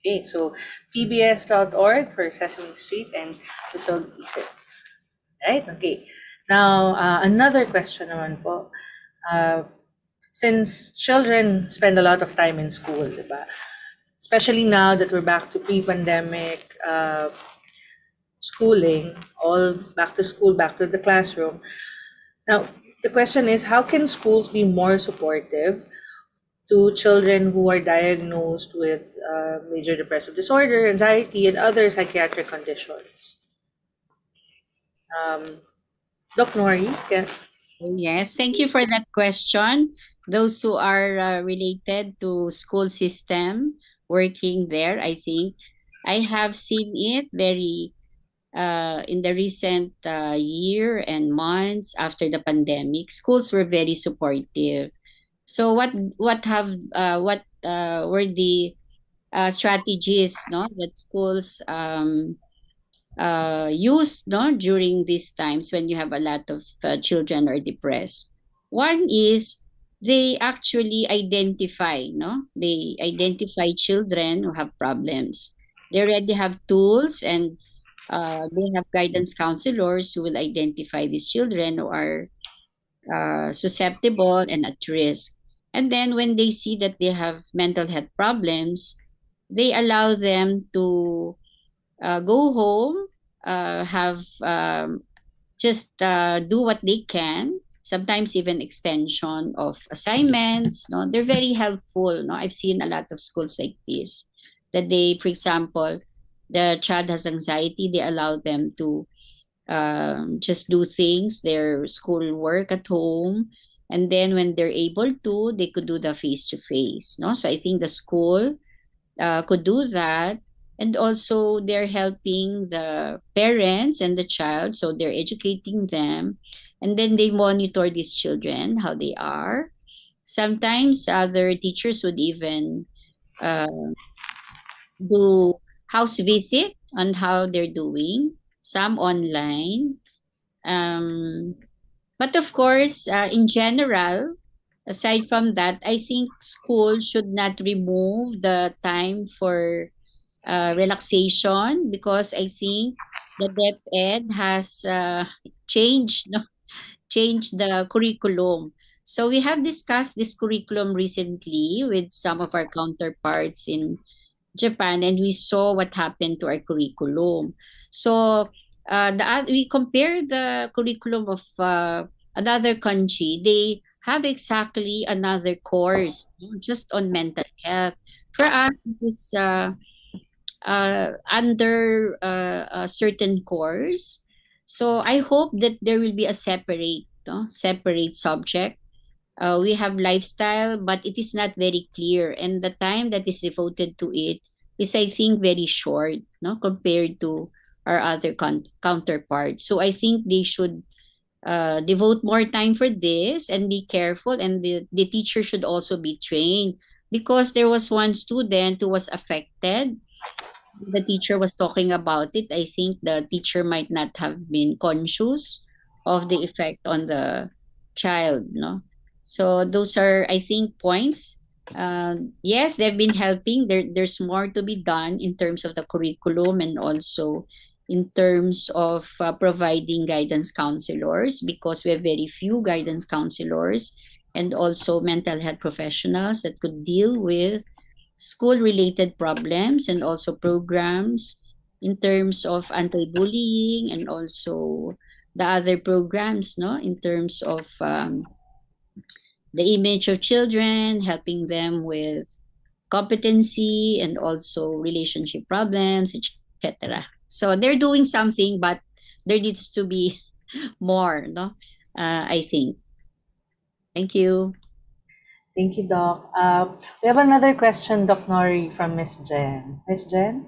Okay, so pbs.org for Sesame Street and Lusog Isip. Right? Okay. Now, another question naman po. Since children spend a lot of time in school, diba? Especially now that we're back to pre-pandemic schooling, all back to school, back to the classroom. Now, the question is, how can schools be more supportive to children who are diagnosed with major depressive disorder, anxiety, and other psychiatric conditions? Doc Nori, yeah. Yes, thank you for that question. Those who are related to school system working there, I think I have seen it very in the recent year and months after the pandemic. Schools were very supportive. So what were the strategies, no, that schools use, no, during these times when you have a lot of children are depressed? One is they actually identify, no, they identify children who have problems. They already have tools and they have guidance counselors who will identify these children who are susceptible and at risk. And then when they see that they have mental health problems, they allow them to go home, have just do what they can. Sometimes even extension of assignments. No, they're very helpful. No, I've seen a lot of schools like this. That they, for example, the child has anxiety, they allow them to just do things, their school work at home, and then when they're able to, they could do the face to face. No, so I think the school could do that. And also, they're helping the parents and the child, so they're educating them. And then they monitor these children, how they are. Sometimes other teachers would even uh, do house visit on how they're doing, some online. Um, but of course, in general, aside from that, I think school should not remove the time for relaxation, because I think the DepEd has changed, no, changed the curriculum. So we have discussed this curriculum recently with some of our counterparts in Japan, and we saw what happened to our curriculum. So we compare the curriculum of another country. They have exactly another course, just on mental health. For us, it is under a certain course. So I hope that there will be a separate, no, separate subject. We have lifestyle, but it is not very clear, and the time that is devoted to it is, I think, very short, no, compared to our other counterparts. So I think they should devote more time for this and be careful, and the teacher should also be trained, because there was one student who was affected. The teacher was talking about it. I think the teacher might not have been conscious of the effect on the child, no? So those are, I think, points. Yes, they've been helping. There's more to be done in terms of the curriculum, and also in terms of providing guidance counselors, because we have very few guidance counselors, and also mental health professionals that could deal with school-related problems, and also programs in terms of anti-bullying, and also the other programs, no, in terms of the image of children, helping them with competency and also relationship problems, etc. So they're doing something, but there needs to be more, no? I think. Thank you. Thank you, Doc. We have another question, Doc Nori, from Miss Jen. Miss Jen?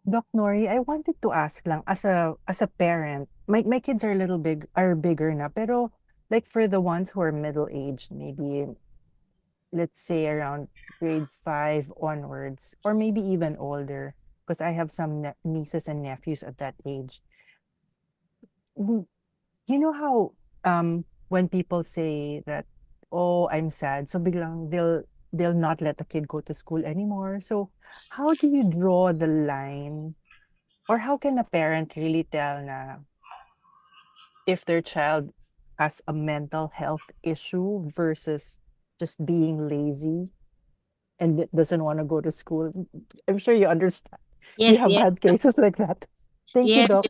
Doc Nori, I wanted to ask lang, as a parent, my kids are a little bigger na, pero like for the ones who are middle aged, maybe let's say around grade 5 onwards, or maybe even older, because I have some nieces and nephews at that age. Mm, You know how when people say that, oh, I'm sad, so biglang they'll not let the kid go to school anymore. So how do you draw the line, or how can a parent really tell na if their child has a mental health issue versus just being lazy and doesn't want to go to school? I'm sure you understand. You Yes, have yes. had cases like that. Thank you, Yes, Doc.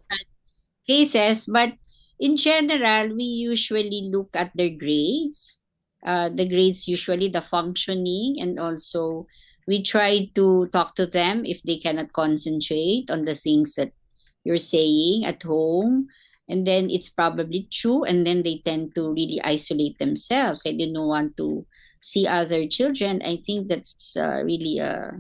cases, but in general, we usually look at their grades. The grades, usually the functioning, and also we try to talk to them if they cannot concentrate on the things that you're saying at home. And then it's probably true, and then they tend to really isolate themselves. They don't want to see other children. I think that's really a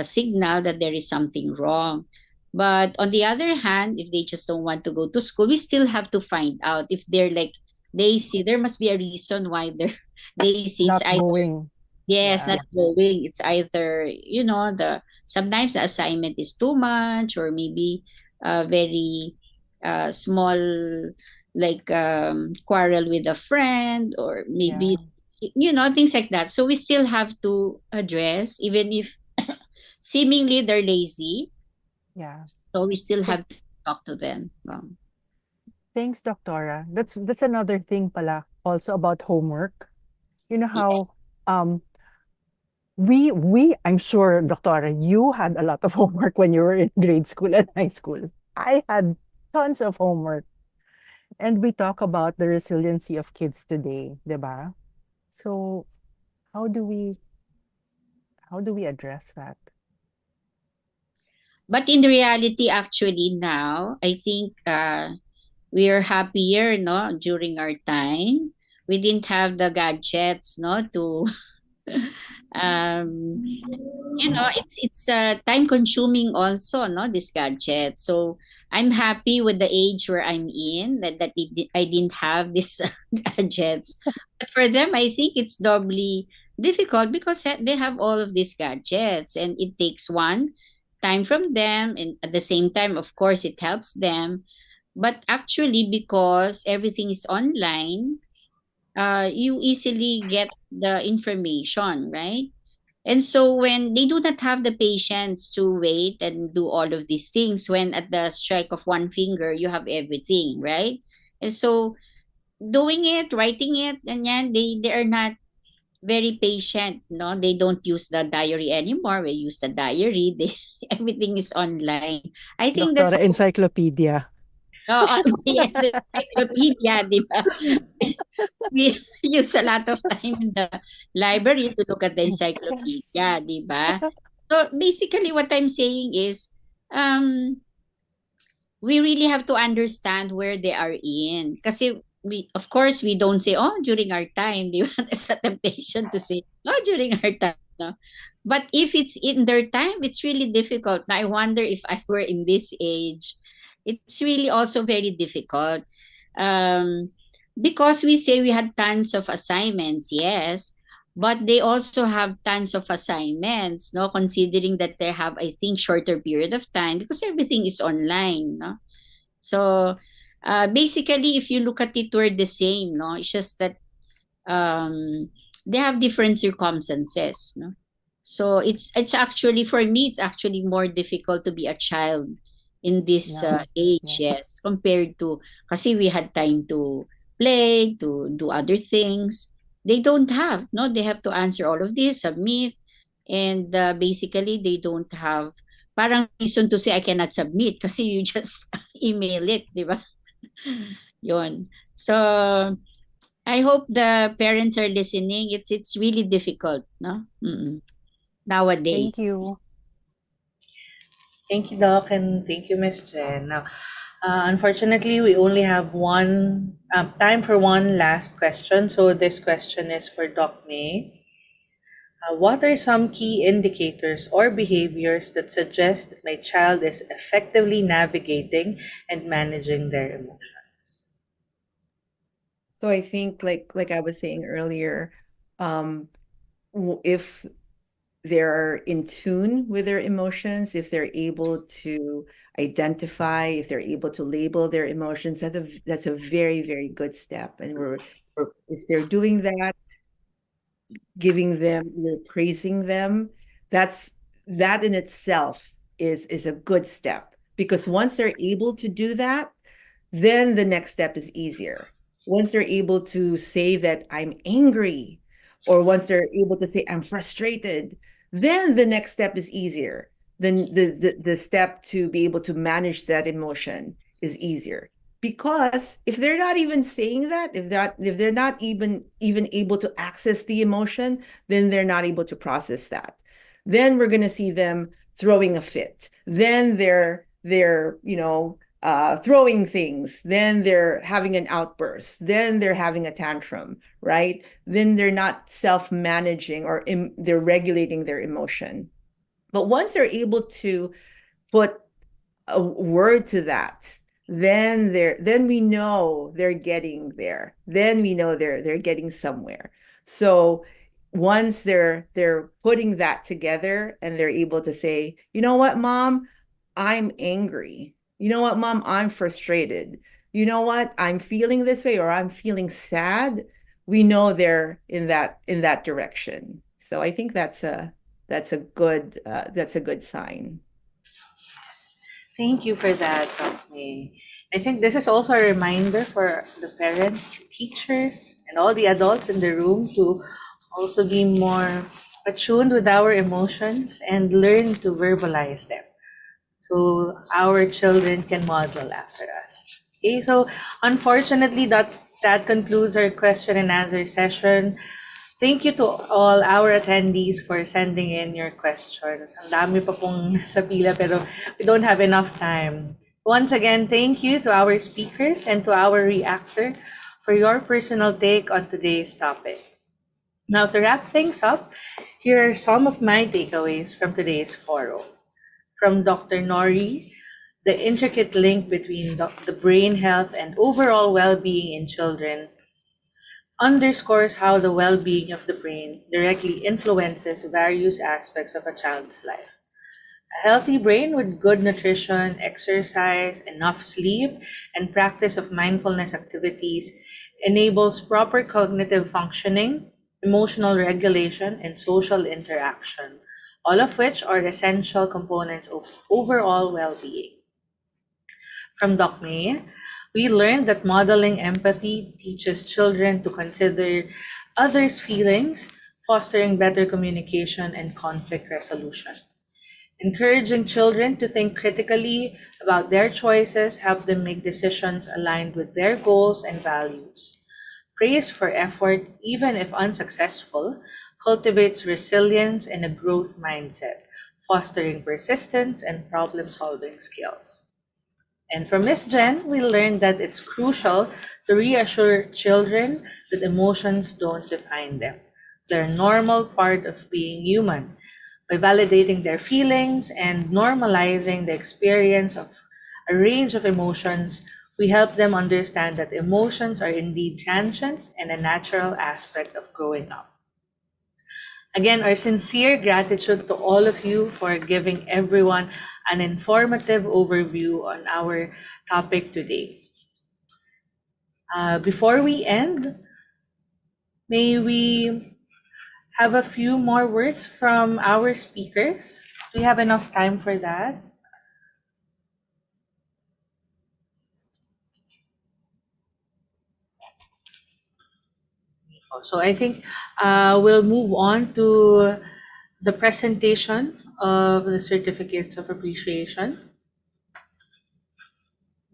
signal that there is something wrong. But on the other hand, if they just don't want to go to school, we still have to find out if they're like lazy. There must be a reason why they're lazy. It's Not either, going. yes, Yeah. not going. It's either, the sometimes the assignment is too much, or maybe very small, like quarrel with a friend, or maybe, Yeah. things like that. So we still have to address, even if seemingly they're lazy, Yeah. so we still Th- have to talk to them. Thanks, Doctora. That's another thing pala also about homework. You know Yeah. how um I'm sure, Doctora, you had a lot of homework when you were in grade school and high school. I had tons of homework. And we talk about the resiliency of kids today, diba? So how do we address that? But in reality, actually now, I think we are happier, no, during our time. We didn't have the gadgets, no, to um it's time consuming also, no, this gadget. So I'm happy with the age where I'm in, I didn't have these gadgets. But for them, I think it's doubly difficult because they have all of these gadgets, and it takes one time from them, and at the same time, of course, it helps them. But actually, because everything is online, you easily get the information, right? And so when they do not have the patience to wait and do all of these things, when at the strike of one finger, you have everything, right? And so doing it, writing it, and yan, they are not very patient, no? They don't use the diary anymore. We use the diary. Everything is online. I think that's Doctora, encyclopedia. yes, encyclopedia, di ba? We use a lot of time in the library to look at the Yes. encyclopedia, di ba? So basically what I'm saying is um we really have to understand where they are in. Kasi we, of course, we don't say, oh, during our time, di ba? It's a temptation to say, oh, during our time. No? But if it's in their time, it's really difficult. Now, I wonder if I were in this age, it's really also very difficult. Um, because we say we had tons of assignments, yes, but they also have tons of assignments, no, considering that they have, I think, shorter period of time because everything is online, no. So basically, if you look at it, we're the same, no. It's just that um, they have different circumstances, no. So it's actually, for me, it's actually more difficult to be a child in this Yeah. age, Yeah. yes, compared to, kasi we had time to play, to do other things. They don't have, no, they have to answer all of this, submit, and basically they don't have parang reason to say I cannot submit kasi you just email it, di ba? Yun. So I hope the parents are listening. It's really difficult, no? Nowadays. Thank you. Thank you, Doc, and thank you, Miss Jen. Now, unfortunately, we only have one time for one last question. So this question is for Doc May. What are some key indicators or behaviors that suggest that my child is effectively navigating and managing their emotions? So I think like I was saying earlier, if they're in tune with their emotions, if they're able to identify, if they're able to label their emotions, that's a very, very good step. And if they're doing that, giving them, praising them, that in itself is a good step. Because once they're able to do that, then the next step is easier. Once they're able to say that I'm angry, or once they're able to say I'm frustrated, then the next step is easier. Then the step to be able to manage that emotion is easier. Because if they're not even saying that, if they're not even able to access the emotion, then they're not able to process that. Then we're going to see them throwing a fit. Then they're throwing things. Then they're having an outburst. Then they're having a tantrum, right? Then they're not self-managing, or they're regulating their emotion. But once they're able to put a word to that, then we know they're getting there. Then we know they're getting somewhere. So once they're putting that together and they're able to say, you know what, Mom, I'm angry. You know what, Mom, I'm frustrated. You know what, I'm feeling this way, or I'm feeling sad. We know they're in that direction. So I think that's a good sign. Thank you for that, Doc May. I think this is also a reminder for the parents, teachers, and all the adults in the room to also be more attuned with our emotions, and learn to verbalize them so our children can model after us. Okay, so unfortunately, that concludes our question and answer session. Thank you to all our attendees for sending in your questions. Ang dami pa pong sa pila pero we don't have enough time. Once again, thank you to our speakers and to our reactor for your personal take on today's topic. Now, to wrap things up, here are some of my takeaways from today's forum. From Dr. Nori, the intricate link between the brain health and overall well-being in children underscores how the well-being of the brain directly influences various aspects of a child's life. A healthy brain with good nutrition, exercise, enough sleep, and practice of mindfulness activities enables proper cognitive functioning, emotional regulation, and social interaction, all of which are essential components of overall well-being. From Doc May, we learned that modeling empathy teaches children to consider others' feelings, fostering better communication and conflict resolution. Encouraging children to think critically about their choices help them make decisions aligned with their goals and values. Praise for effort, even if unsuccessful, cultivates resilience and a growth mindset, fostering persistence and problem-solving skills. And from Miss Jen, we learned that it's crucial to reassure children that emotions don't define them. They're a normal part of being human. By validating their feelings and normalizing the experience of a range of emotions, we help them understand that emotions are indeed transient and a natural aspect of growing up. Again, our sincere gratitude to all of you for giving everyone an informative overview on our topic today. Before we end, may we have a few more words from our speakers? Do we have enough time for that? So I think we'll move on to the presentation of the certificates of appreciation.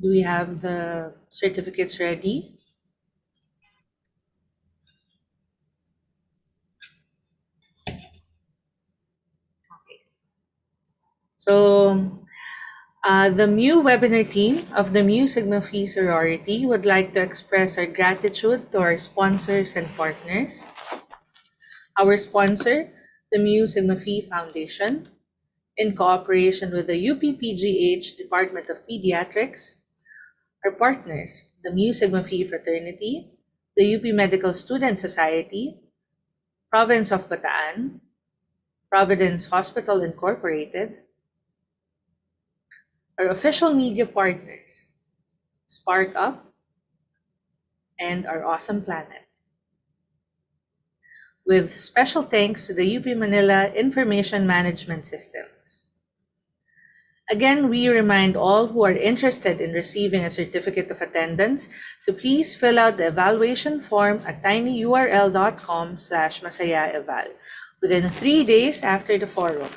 Do we have the certificates ready? So the MU webinar team of the Mu Sigma Phi sorority would like to express our gratitude to our sponsors and partners. Our sponsor, the Mu Sigma Phi Foundation, in cooperation with the UPPGH Department of Pediatrics. Our partners, the Mu Sigma Phi Fraternity, the UP Medical Student Society, Province of Bataan, Providence Hospital Incorporated. Our official media partners, Spark Up, and our awesome planet. With special thanks to the UP Manila Information Management Systems. Again, we remind all who are interested in receiving a certificate of attendance to please fill out the evaluation form at tinyurl.com/masayaeval within 3 days after the forum.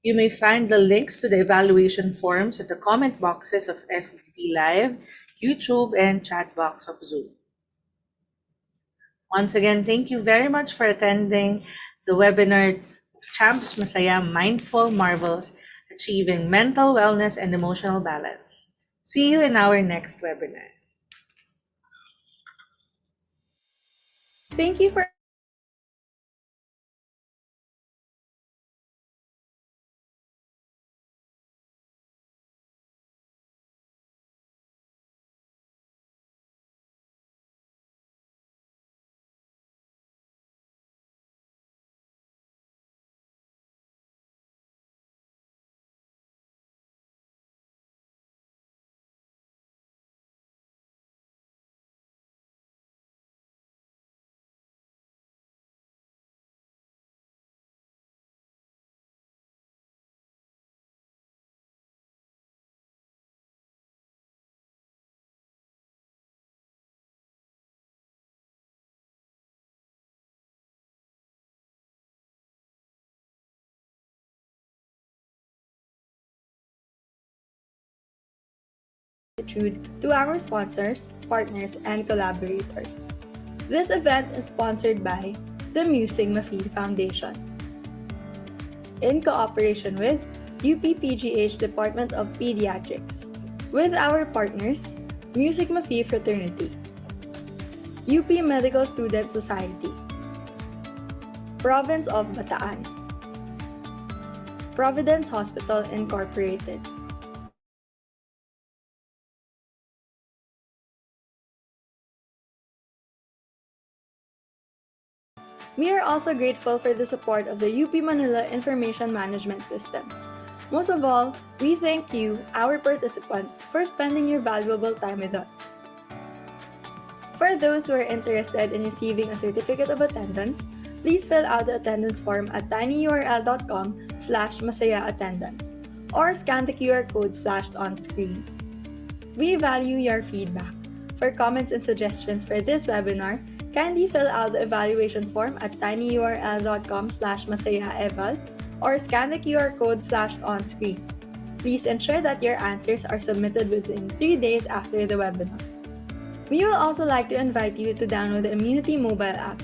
You may find the links to the evaluation forms at the comment boxes of FB Live, YouTube, and chat box of Zoom. Once again, thank you very much for attending the webinar Champs Masaya Mindful Marvels, Achieving Mental Wellness and Emotional Balance. See you in our next webinar. Thank you for gratitude to our sponsors, partners, and collaborators. This event is sponsored by the Musing Mafid Foundation, in cooperation with UPPGH Department of Pediatrics, with our partners, Music Mafi Fraternity, UP Medical Student Society, Province of Bataan, Providence Hospital Incorporated, We are also grateful for the support of the UP Manila Information Management Systems. Most of all, we thank you, our participants, for spending your valuable time with us. For those who are interested in receiving a certificate of attendance, please fill out the attendance form at tinyurl.com/masayaattendance or scan the QR code flashed on screen. We value your feedback. For comments and suggestions for this webinar, kindly fill out the evaluation form at tinyurl.com/masayaaeval or scan the QR code flashed on screen. Please ensure that your answers are submitted within 3 days after the webinar. We would also like to invite you to download the Immunity mobile app.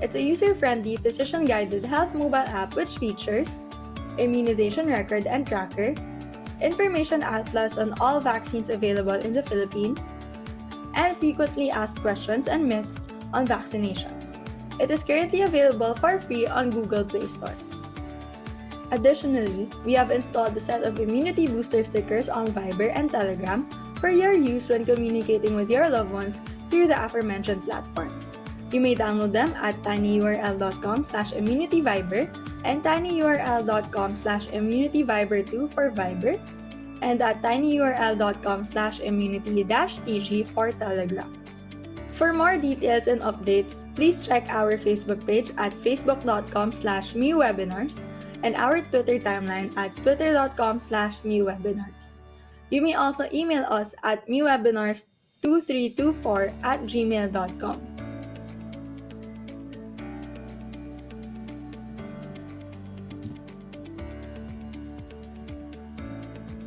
It's a user-friendly, physician-guided health mobile app which features immunization record and tracker, information atlas on all vaccines available in the Philippines, and frequently asked questions and myths on vaccinations. It is currently available for free on Google Play Store. Additionally, we have installed a set of immunity booster stickers on Viber and Telegram for your use when communicating with your loved ones through the aforementioned platforms. You may download them at tinyurl.com/immunityviber and tinyurl.com/immunityviber2 for Viber and at tinyurl.com/immunity-tg for Telegram. For more details and updates, please check our Facebook page at facebook.com/mewebinars and our Twitter timeline at twitter.com/mewebinars. You may also email us at mewebinars2324@gmail.com.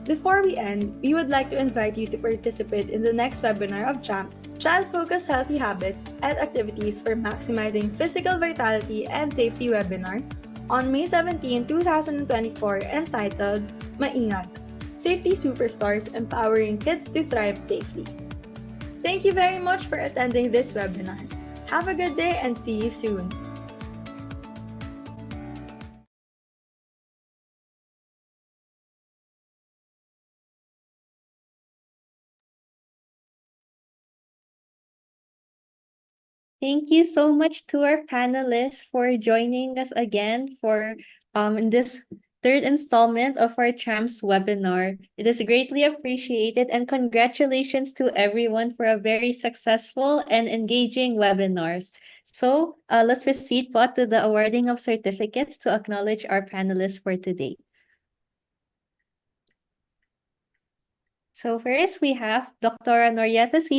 Before we end, we would like to invite you to participate in the next webinar of CHAMPS, Child-Focused Healthy Habits and Activities for Maximizing Physical Vitality and Safety webinar on May 17, 2024 entitled Maingat, Safety Superstars Empowering Kids to Thrive Safely. Thank you very much for attending this webinar. Have a good day and see you soon. Thank you so much to our panelists for joining us again for in this third installment of our CHAMPS webinar. It is greatly appreciated and congratulations to everyone for a very successful and engaging webinars. So let's proceed po to the awarding of certificates to acknowledge our panelists for today. So first we have Dr. Norieta C.